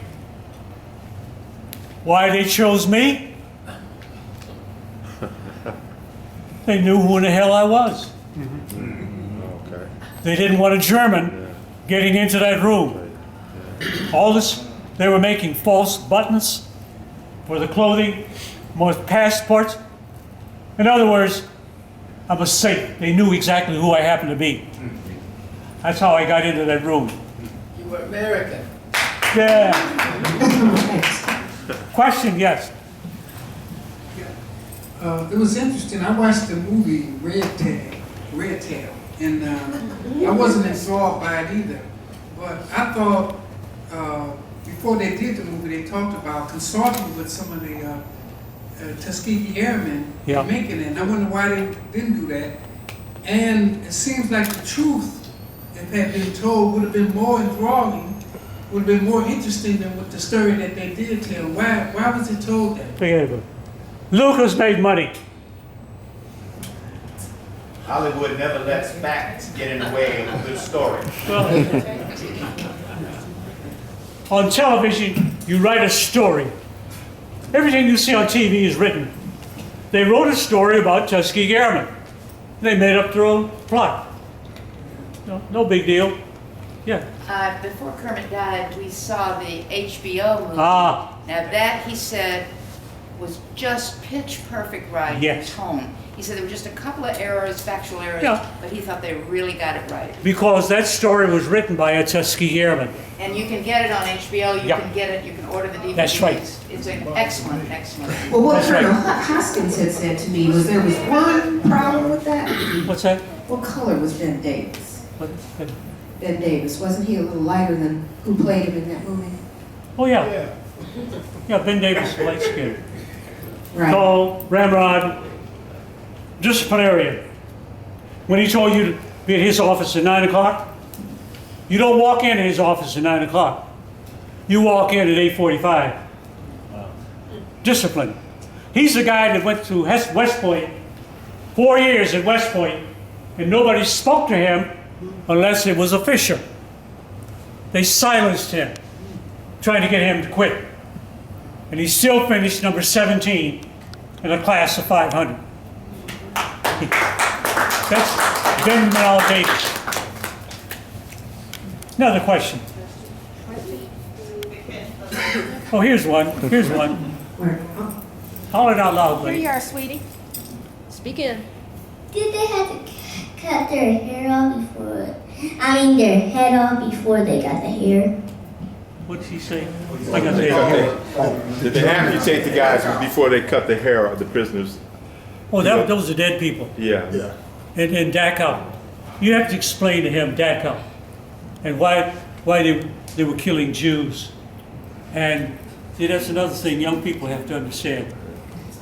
Why they chose me? They knew who in the hell I was. Okay. They didn't want a German getting into that room. All this, they were making false buttons for the clothing, more passports. In other words, I was safe. They knew exactly who I happened to be. That's how I got into that room. You were American. Yeah. Question, yes. It was interesting. I watched the movie Red Tail, and I wasn't enthralled by it either. But I thought before they did the movie, they talked about consulting with some of the Tuskegee Airmen Yeah. making it. And I wonder why they didn't do that. And it seems like the truth, if it had been told, would have been more enthralling, would have been more interesting than with the story that they did tell. Why was it told that? Forget about it. Lucas made money. Hollywood never lets facts get in the way of a good story. On television, you write a story. Everything you see on TV is written. They wrote a story about Tuskegee Airmen. They made up their own plot. No big deal. Yeah. Before Kermit died, we saw the HBO movie. Ah. Now that, he said, was just pitch perfect right Yes. tone. He said there were just a couple of errors, factual errors, Yeah. but he thought they really got it right. Because that story was written by a Tuskegee Airman. And you can get it on HBO, you Yeah. can get it, you can order the DVD. That's right. It's an excellent, excellent. Well, what That's right. Colonel Hoskins had said to me was there was one problem with that. What's that? What color was Ben Davis? What- Ben Davis, wasn't he a little lighter than who played him in that movie? Oh, yeah. Yeah, Ben Davis, light skin. Right. Tall, ramrod, disciplinarian. When he told you to be at his office at 9 o'clock, you don't walk into his office at 9 o'clock. You walk in at 8:45. Discipline. He's the guy that went to West Point, 4 years at West Point, and nobody spoke to him unless it was official. They silenced him, trying to get him to quit. And he still finished number 17 in a class of 500. That's Ben Mal Davis. Another question. Oh, here's one. Here's one. Where? Holler it out loud, Here please. you are, sweetie. Speak in. Did they have to cut their hair off before? Their head off before they got the hair. What did he say? I got the Did they amputate the guys before they cut the hair of the prisoners? Oh, those are dead people. Yeah. And Dachau. You have to explain to him Dachau and why they were killing Jews. And see, that's another thing young people have to understand.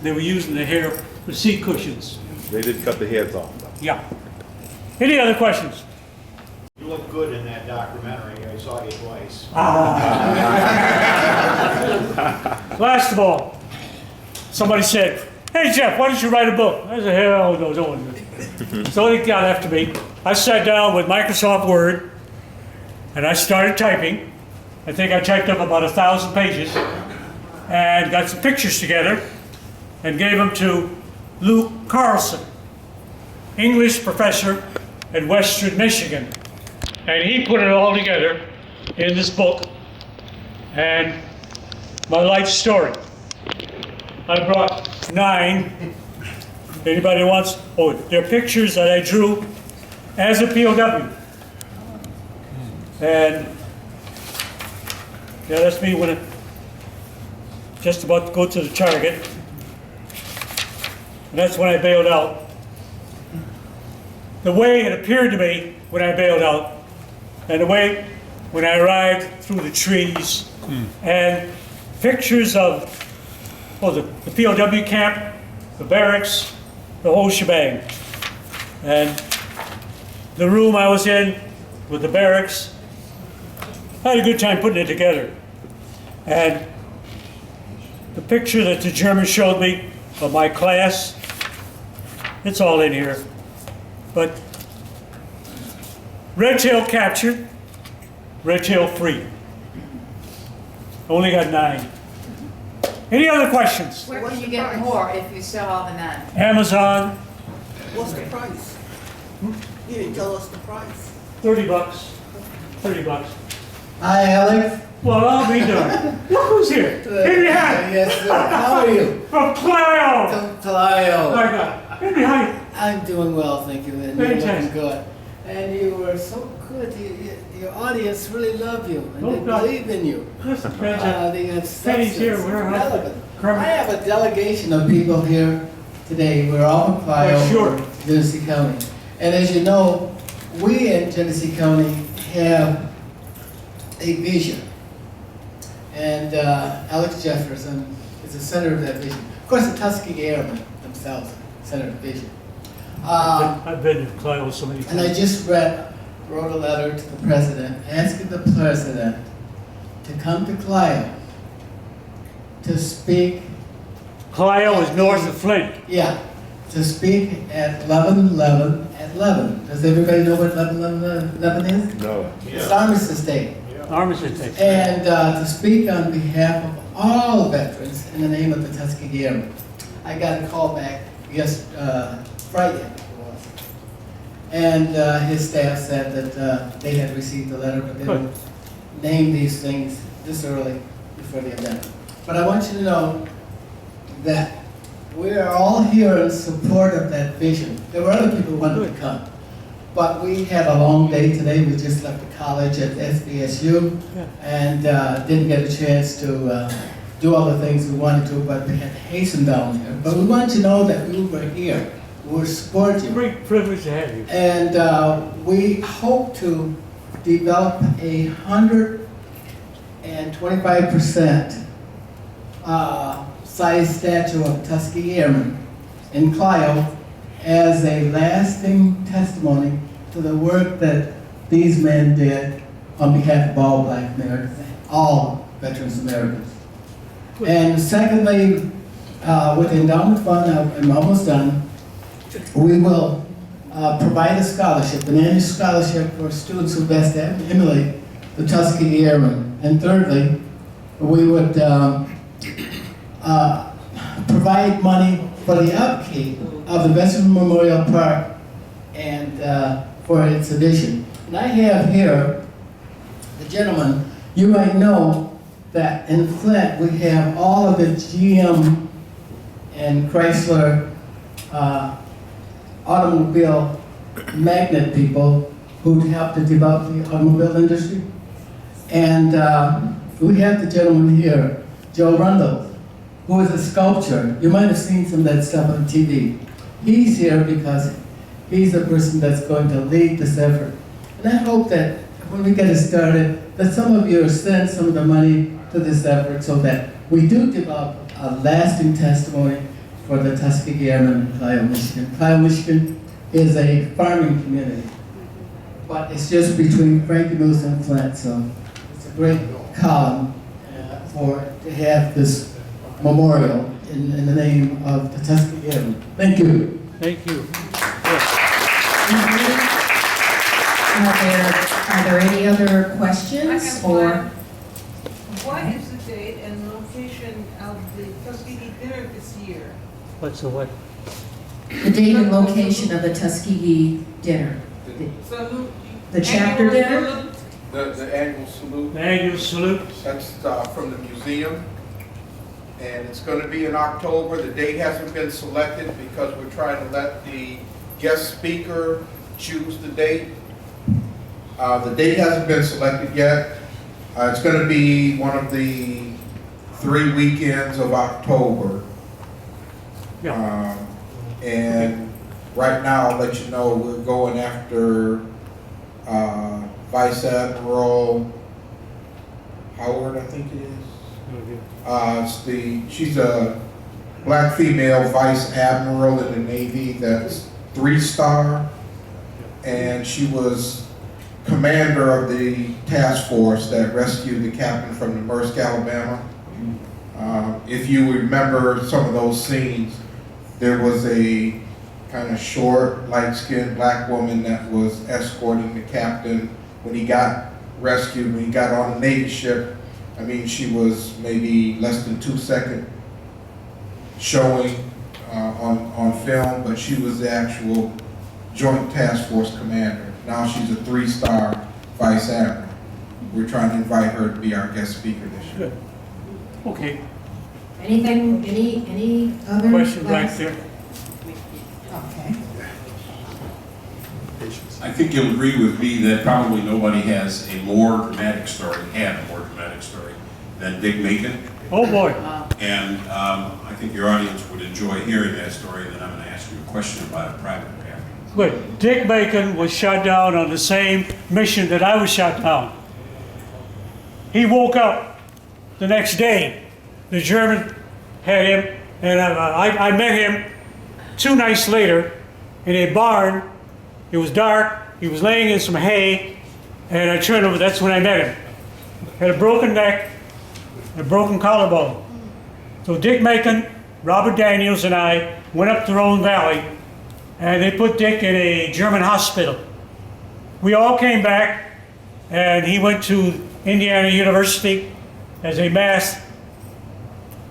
They were using the hair for seat cushions. They didn't cut the heads off. Yeah. Any other questions? You look good in that documentary. I saw you twice. Last of all, somebody said, "Hey Jeff, why don't you write a book?" I said, "Hell no, don't." So they got after me. I sat down with Microsoft Word and I started typing. I think I typed up about 1,000 pages and got some pictures together and gave them to Luke Carlson, English professor at Western Michigan. And he put it all together in this book and my life story. I brought 9. Anybody wants? Oh, they're pictures that I drew as a POW. And yeah, that's me when just about to go to the target. And that's when I bailed out. The way it appeared to me when I bailed out, and the way when I arrived through the trees, and pictures of the POW camp, the barracks, the whole shebang. And the room I was in with the barracks, I had a good time putting it together. And the picture that the German showed me of my class, it's all in here. But Red Tail captured, Red Tail free. Only got 9. Any other questions? Where can you get more if you sell all the 9? Amazon, What's the price? You didn't tell us the price. $30. $30. Hi, Alex. Well, I'll be darned. Look who's here. Hey, behind. Yes, sir. How are you? From Clio. From Clio. My God. Hey, behind. I'm doing well, thank you. And you're looking Fantastic. good. And you were so good. Your audience really love you, and Oh, they God. believe in you. Listen, They have Penny's substance. here. and We're relevant. Kermit. I have a delegation of people here today. We're all from Clio, Oh, sure. Genesee County. And as you know, we in Genesee County have a vision. And Alex Jefferson is the center of that vision. Of course, the Tuskegee Airmen themselves are the center of the vision. I've been to Clio so many And I times. just wrote a letter to the president, asking the president to come to Clio to speak. Clio is north of Flint. Yeah, to speak at 11/11 at 11. Does everybody know what 11/11 is? No. It's Armistice Day. Armistice Day. And to speak on behalf of all veterans in the name of the Tuskegee Airmen. I got a call back Friday. And his staff said that they had received the letter, but they don't name these things this early before the event. But I want you to know that we are all here in support of that vision. There were other people who wanted to come. But we had a long day today. We just left the college at SBSU and didn't get a chance to do all the things we wanted to, but we had to hasten down here. But we want you to know that we were here. We will support you. Great privilege to have you. And we hope to develop 125% size statue of Tuskegee Airmen in Clio as a lasting testimony to the work that these men did on behalf of all Black Americans, all veterans Americans. And secondly, with the endowment fund, I'm almost done, we will provide a scholarship, an annual scholarship for students who best emulate the Tuskegee Airmen. And thirdly, we would provide money for the upkeep of the Veteran Memorial Park and for its addition. And I have here the gentleman. You might know that in Flint we have all of the GM and Chrysler automobile magnet people who helped to develop the automobile industry. And we have the gentleman here, Joe Rundle, who is a sculptor. You might have seen some of that stuff on TV. He's here because he's the person that's going to lead this effort. And I hope that when we get it started, that some of you send some of the money to this effort so that we do develop a lasting testimony for the Tuskegee Airmen in Clio, Michigan. Clio, Michigan is a farming community, but it's just between Frankenmuth and Flint, so it's a great column to have this memorial in the name of the Tuskegee Airmen. Thank you. Thank you. Are there any other questions or? What is the date and location of the Tuskegee dinner this year? What's the what? The date and location of the Tuskegee dinner? Salute. The chapter dinner? The annual salute. The annual salute. That's from the museum. And it's going to be in October. The date hasn't been selected because we're trying to let the guest speaker choose the date. The date hasn't been selected yet. It's going to be one of the 3 weekends of October. Yeah. And right now, I'll let you know, we're going after Vice Admiral Howard, I think it is. She's a Black female Vice Admiral in the Navy that's 3-star, and she was commander of the task force that rescued the captain from the Maersk, Alabama. If you remember some of those scenes, there was a kind of short, light-skinned Black woman that was escorting the captain when he got rescued, when he got on the Navy ship. I mean, she was maybe less than 2 seconds showing on film, but she was the actual Joint Task Force commander. Now she's a 3-star vice admiral. We're trying to invite her to be our guest speaker this year. Good. Okay. Anything, any other? Question back there. Okay. I think you'll agree with me that probably nobody has a more dramatic story, than Dick Macon. Oh, boy. And I think your audience would enjoy hearing that story, and then I'm going to ask you a question about it privately after. Good. Dick Macon was shot down on the same mission that I was shot down. He woke up the next day. The German had him, and I met him 2 nights later in a barn. It was dark. He was laying in some hay, and I turned over. That's when I met him. Had a broken neck, a broken collarbone. So Dick Macon, Robert Daniels, and I went up to Rhone Valley, and they put Dick in a German hospital. We all came back, and he went to Indiana University as a math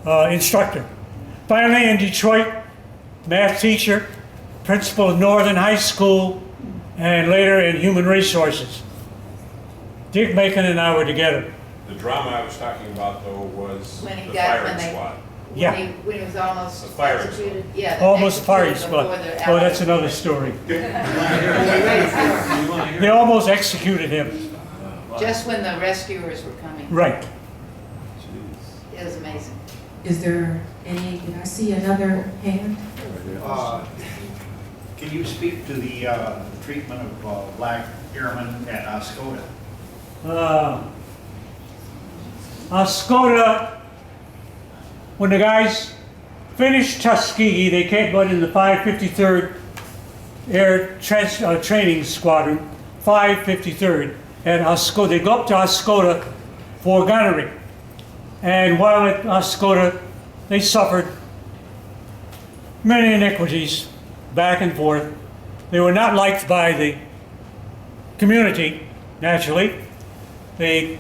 instructor. Finally, in Detroit, math teacher, principal of Northern High School, and later in human resources. Dick Macon and I were together. The drama I was talking about, though, was When he the got- firing when they- squad. Yeah. When he was almost The firing executed. Yeah. Almost firing executed squad. before the Oh, that's Allies- another story. They almost executed him. Just when the rescuers were coming. Right. It was amazing. Is there any, did I see another hand? Can you speak to the treatment of black airmen at Oscoda? Oscoda, when the guys finished Tuskegee, they came out in the 553rd Air Training Squadron, 553rd, and Oscoda. They go up to Oscoda for gunnery. And while at Oscoda, they suffered many iniquities back and forth. They were not liked by the community, naturally. They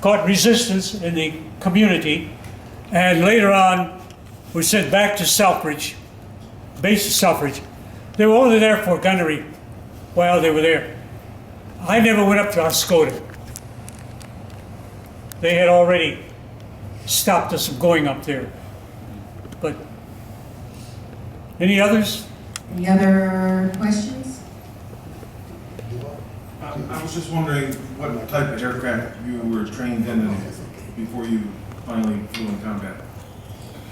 caught resistance in the community, and later on were sent back to Selfridge, base of Selfridge. They were only there for gunnery while they were there. I never went up to Oscoda. They had already stopped us from going up there. But any others? Any other questions? I was just wondering what type of aircraft you were trained in before you finally flew in combat.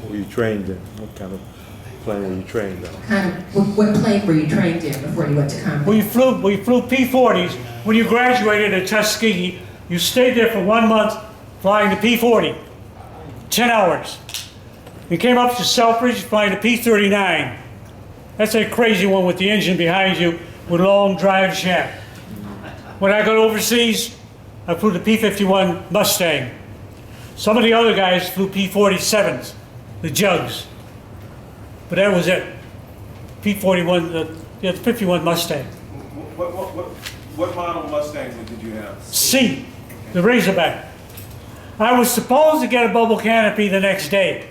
What were you trained in? What kind of plane were you trained on? What plane were you trained in before you went to combat? We flew P-40s. When you graduated at Tuskegee, you stayed there for 1 month flying the P-40, 10 hours. You came up to Selfridge flying the P-39. That's a crazy one with the engine behind you with a long drive shaft. When I got overseas, I flew the P-51 Mustang. Some of the other guys flew P-47s, the Jugs. But that was it. P-41, the 51 Mustang. What model Mustang did you have? C, the Razorback. I was supposed to get a bubble canopy the next day.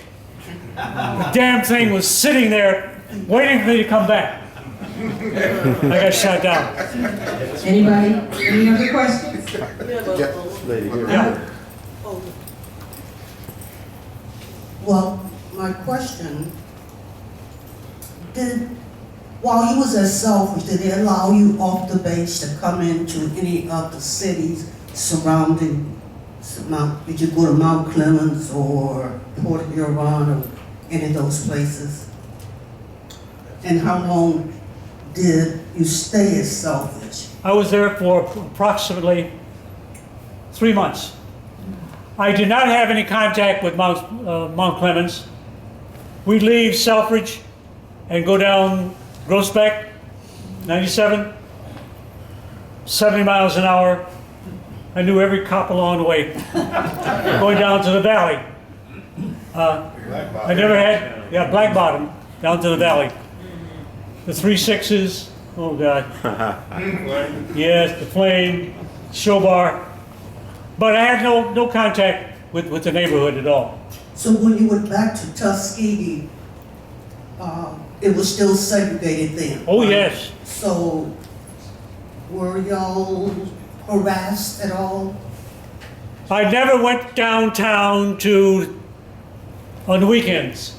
The damn thing was sitting there waiting for me to come back. I got shot down. Anybody? Any other questions? Lady here. Yeah. Well, my question, while you was at Selfridge, did they allow you off the base to come into any of the cities surrounding did you go to Mount Clemens or Port Huron or any of those places? And how long did you stay at Selfridge? I was there for approximately 3 months. I did not have any contact with Mount Clemens. We'd leave Selfridge and go down Groesbeck, 97, 70 miles an hour. I knew every cop along the way. Going down to the valley. I never had, Black Bottom, down to the valley. The 3.6s, oh God. Yes, the Flame, Show Bar. But I had no contact with the neighborhood at all. So when you went back to Tuskegee, it was still segregated then. Oh, right? yes. So, were y'all harassed at all? I never went downtown on the weekends.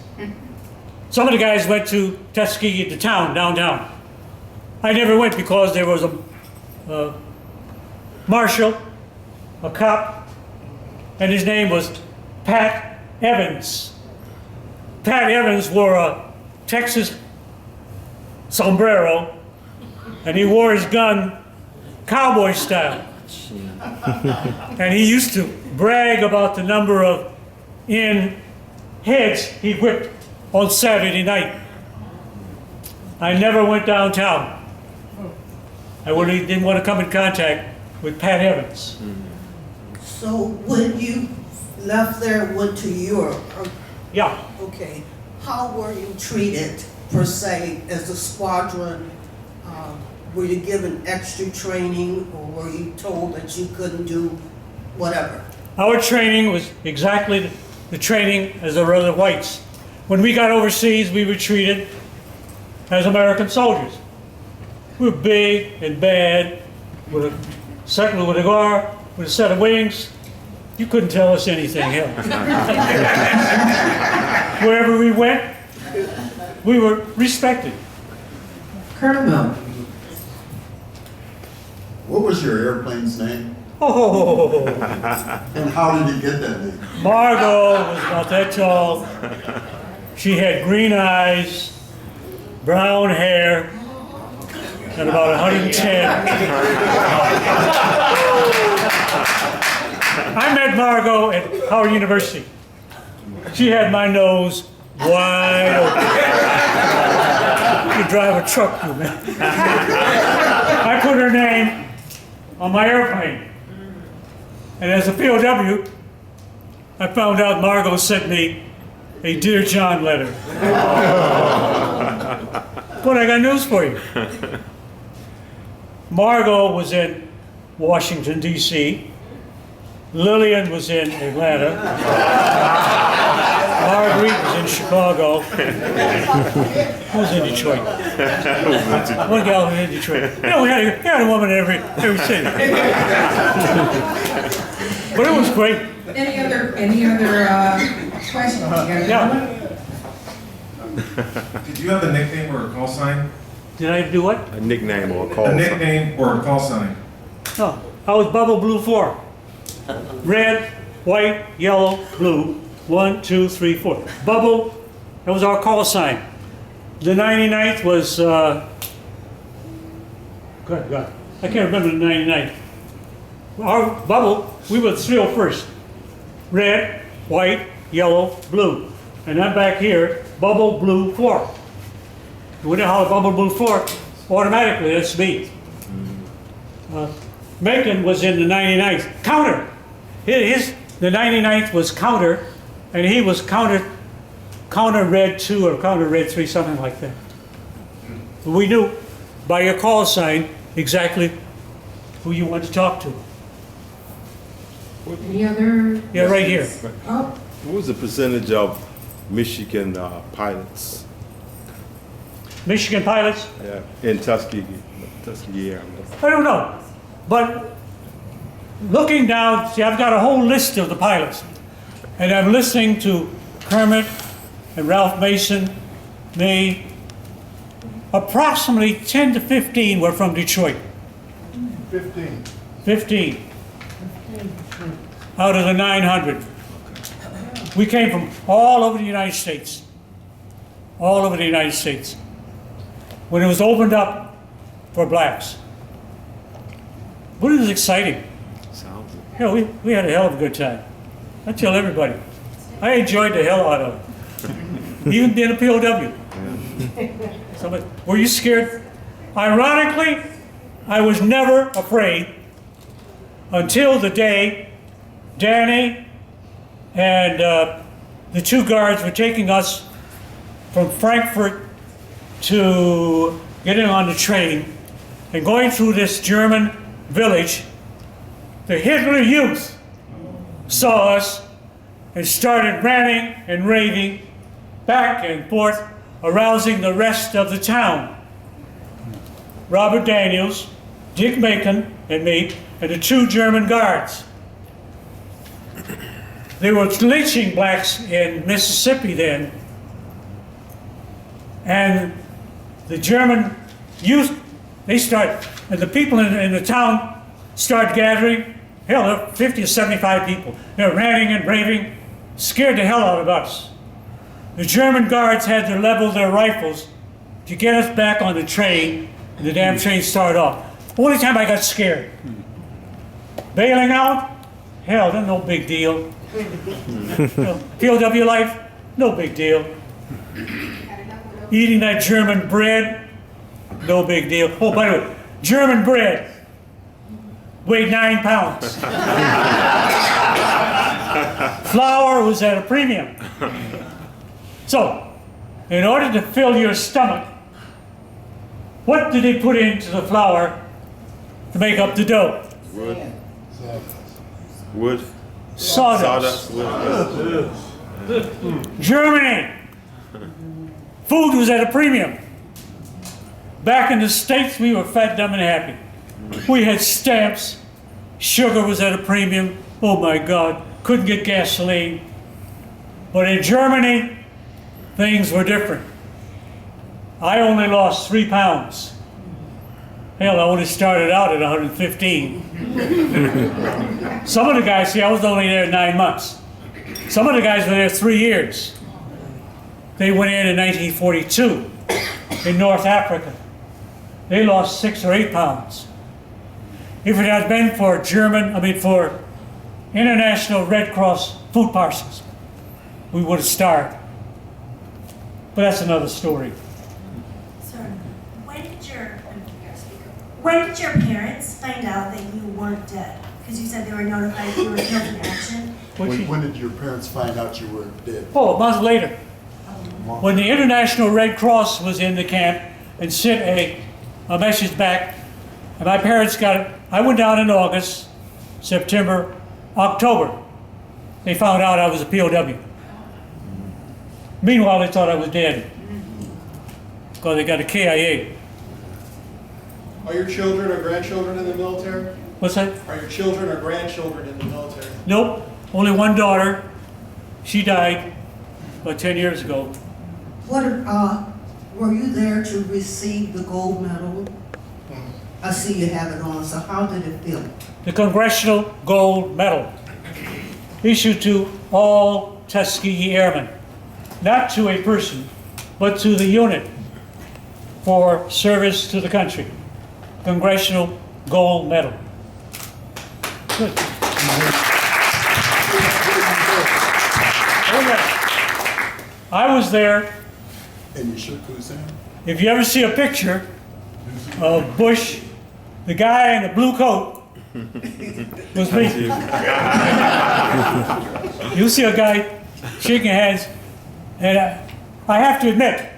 Some of the guys went to Tuskegee, the town, downtown. I never went because there was a marshal, a cop, and his name was Pat Evans. Pat Evans wore a Texas sombrero, and he wore his gun cowboy style. And he used to brag about the number of heads he whipped on Saturday night. I never went downtown. I really didn't want to come in contact with Pat Evans. So when you left there, went to Europe, Yeah. okay, how were you treated per se as a squadron? Were you given extra training, or were you told that you couldn't do whatever? Our training was exactly the training as the other whites. When we got overseas, we were treated as American soldiers. We were big and bad, with a second with a guard, with a set of wings. You couldn't tell us anything else. Wherever we went, we were respected. Colonel Mel, what was your airplane's name? Oh, And how did you get that name? Margot was about that tall. She had green eyes, brown hair, and about 110. I met Margot at Howard University. She had my nose wide open. You drive a truck, you man. I put her name on my airplane. And as a POW, I found out Margot sent me a Dear John letter. But I got news for you. Margot was in Washington, D.C. Lillian was in Atlanta. Marguerite was in Chicago. Who was in Detroit? One gal was in Detroit. You know, we had a woman in every city. But it was great. Any other questions? Yeah. Did you have a nickname or a call sign? Did I do what? A nickname or a call A sign. nickname or a call sign? No, I was Bubble Blue 4. Red, white, yellow, blue. 1, 2, 3, 4. Bubble, that was our call sign. The 99th was, God, I can't remember the 99th. Our bubble, we were the 301st. Red, white, yellow, blue. And I'm back here, Bubble Blue 4. We know how Bubble Blue 4, automatically, that's me. Macon was in the 99th. Counter. The 99th was counter, and he was counter red 2 or counter red 3, something like that. We knew by your call sign exactly who you want to talk to. Any other? Yeah, right here. Oh, What was the percentage of Michigan pilots Michigan pilots? in Tuskegee Airmen? I don't know. But looking down, see, I've got a whole list of the pilots. And I'm listening to Kermit and Ralph Mason, me. Approximately 10 to 15 were from Detroit. 15. 15 out of the 900. We came from all over the United States. All over the United States. When it was opened up for blacks. But it was exciting. Sounds it. You know, we had a hell of a good time. I tell everybody. I enjoyed the hell out of it. Even being a POW. Somebody, were you scared? Ironically, I was never afraid until the day Danny and the 2 guards were taking us from Frankfurt to getting on the train and going through this German village. The Hitler Youth saw us and started ranting and raving back and forth arousing the rest of the town. Robert Daniels, Dick Macon, and me, and the 2 German guards. They were lynching blacks in Mississippi then. And the German youth, and the people in the town start gathering. Hell, there were 50 or 75 people. They're ranting and raving, scared the hell out of us. The German guards had to level their rifles to get us back on the train, and the damn train started off. Only time I got scared. Bailing out? Hell, that's no big deal. POW life? No big deal. Eating that German bread? No big deal. Oh, by the way, German bread weighed 9 pounds. Flour was at a premium. So, in order to fill your stomach, what did they put into the flour to make up the dough? Wood. Sawdust. Germany. Food was at a premium. Back in the States, we were fat, dumb, and happy. We had stamps. Sugar was at a premium. Oh my God, couldn't get gasoline. But in Germany, things were different. I only lost 3 pounds. Hell, I only started out at 115. Some of the guys, see, I was only there 9 months. Some of the guys were there 3 years. They went in 1942 in North Africa. They lost 6 or 8 pounds. If it had been for for International Red Cross food parcels, we would have starved. But that's another story. Sir, when did your parents find out that you weren't dead? Because you said they were notified you were killed in action. When did your parents find out you were dead? Oh, a month later. When the International Red Cross was in the camp and sent a message back, and my parents got it. I went down in August, September, October. They found out I was a POW. Meanwhile, they thought I was dead because they got a KIA. Are your children or grandchildren in the military? What's that? Are your children or grandchildren in the military? Nope, only one daughter. She died about 10 years ago. Were you there to receive the gold medal? I see you have it on, so how did it feel? The Congressional Gold Medal, issued to all Tuskegee Airmen, not to a person, but to the unit for service to the country. Congressional Gold Medal. Good. I was there. And you shook whose hand? If you ever see a picture of Bush, the guy in the blue coat was me. You'll see a guy shaking hands, and I have to admit,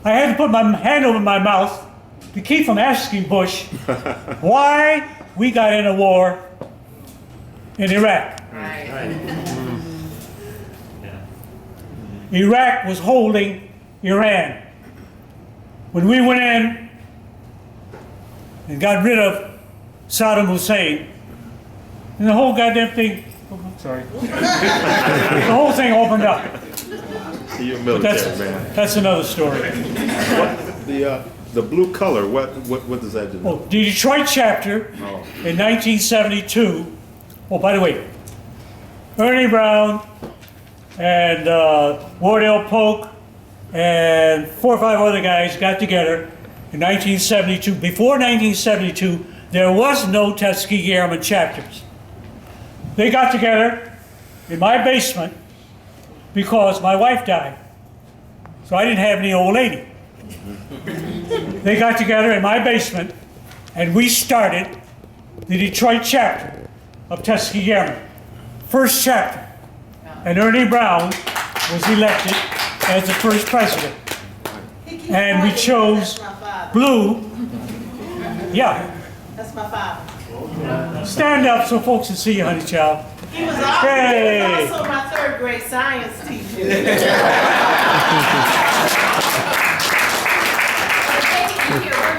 I had to put my hand over my mouth to keep from asking Bush why we got in a war in Iraq. Iraq was holding Iran. When we went in and got rid of Saddam Hussein, and the whole goddamn thing, the whole thing opened up. You're military, man. That's another story. The blue color, what does that do? Oh, the Detroit chapter in 1972. Oh, by the way, Ernie Brown and Wardell Polk and 4 or 5 other guys got together in 1972. Before 1972, there was no Tuskegee Airmen chapters. They got together in my basement because my wife died. So I didn't have any old lady. They got together in my basement and we started the Detroit chapter of Tuskegee Airmen. First chapter. And Ernie Brown was elected as the first president. And we chose blue. Yeah. That's my father. Stand up so folks can see you, honey child. He was Hey. also my 3rd grade science teacher.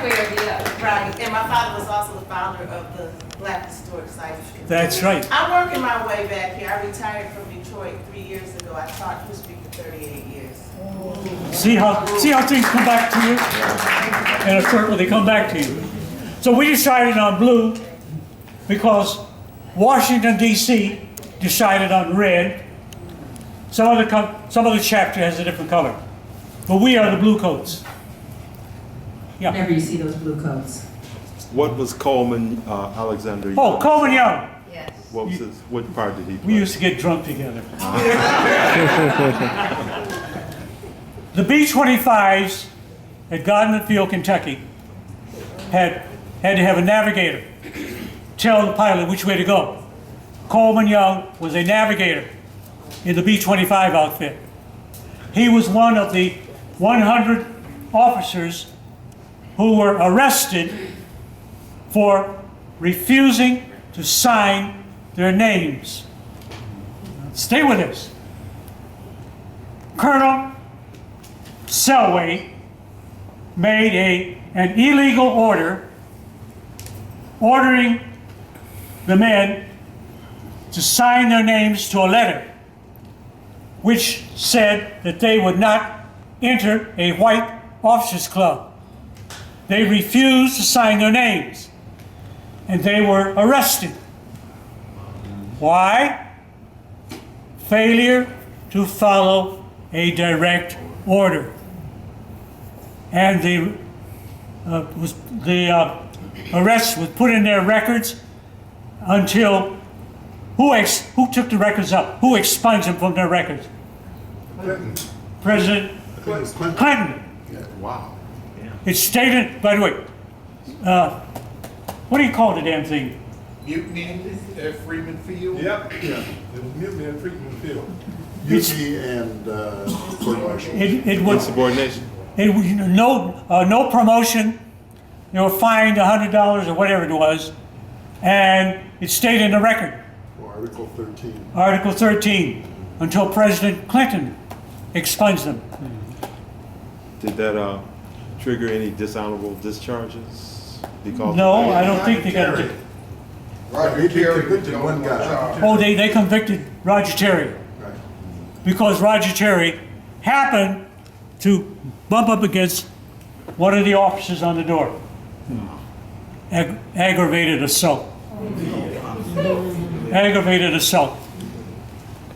way or the other. Right, and my father was also the founder of the Black Historic Sites Committee. That's right. I'm working my way back here. I retired from Detroit 3 years ago. I taught history for 38 years. See how things come back to you? In a circle, they come back to you. So we decided on blue because Washington, D.C. decided on red. Some other chapter has a different color. But we are the blue coats. Yeah. Whenever you see those blue coats. What was Coleman Alexander? Oh, Coleman Young. Yes. What part did he play? We used to get drunk together. The B-25s at Godman Field, Kentucky, had to have a navigator tell the pilot which way to go. Coleman Young was a navigator in the B-25 outfit. He was one of the 100 officers who were arrested for refusing to sign their names. Stay with us. Colonel Selway made an illegal order ordering the men to sign their names to a letter which said that they would not enter a white officers club. They refused to sign their names, and they were arrested. Why? Failure to follow a direct order. And the arrest was put in their records until who took the records up? Who expunged them from their records? Clinton. President Clinton. Yeah, wow. It's stated, by the way, what do you call the damn thing? Mutiny at Freeman Field? Yep. Yeah, it was mutiny at Freeman Field. Mutiny and court-martial. It was Insubordination. It was no promotion. They were fined $100 or whatever it was, and it stayed in the record. Well, Article 13. Article 13, until President Clinton expunged them. Did that trigger any dishonorable discharges? Because No, of that? I don't think they got it. Roger Terry convicted one guy. Oh, they convicted Roger Terry. Right. Because Roger Terry happened to bump up against one of the officers on the door. Aggravated assault. Aggravated assault.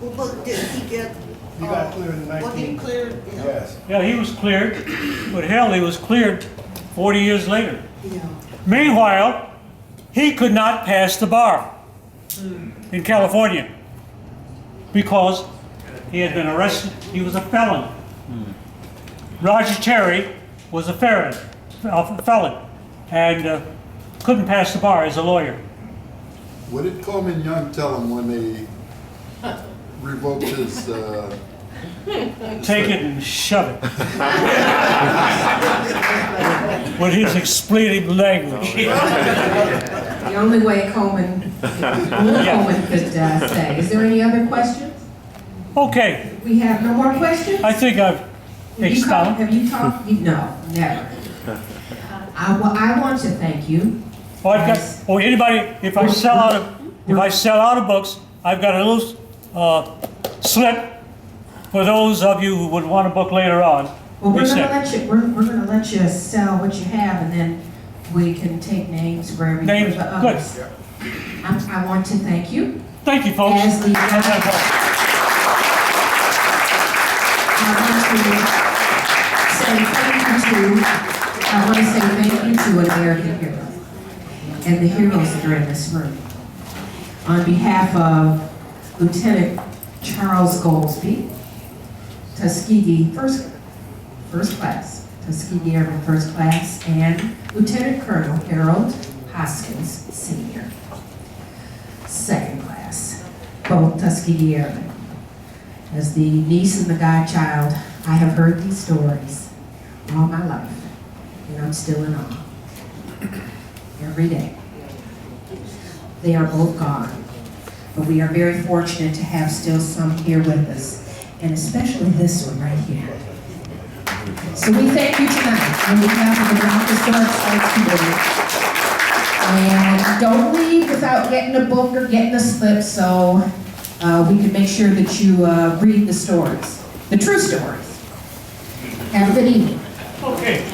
Well, but did he get, He got cleared in was he 19. cleared? Yes. Yeah, he was cleared, but hell, he was cleared 40 years later. Meanwhile, he could not pass the bar in California because he had been arrested. He was a felon. Roger Terry was a felon and couldn't pass the bar as a lawyer. What did Coleman Young tell him when they revoked his, Take it and shove it. With his expletive language. The only way Coleman could say. Is there any other questions? Okay, We have no more questions? I think I've expounded. Have you talked? No, never. I want to thank you. Oh, I've got, anybody, if I sell out of books, I've got a little slip for those of you who would want a book later on. Well, we're We gonna said- let you sell what you have, and then we can take names for every Names, for the good. others. I want to thank you. Thank you, folks. As the, I want to say thank you to an American hero and the heroes that are in this room. On behalf of Lieutenant Charles Goldsby, Tuskegee first class, Tuskegee Airman first class, and Lieutenant Colonel Harold Hoskins Sr. second class, both Tuskegee Airmen. As the niece and the godchild, I have heard these stories all my life, and I'm still in awe every day. They are both gone, but we are very fortunate to have still some here with us, and especially this one right here. So we thank you tonight on behalf of the Mount Historic Sites Committee. And don't leave without getting a book or getting a slip, so we can make sure that you read the stories, the true stories. Have a good evening. Okay.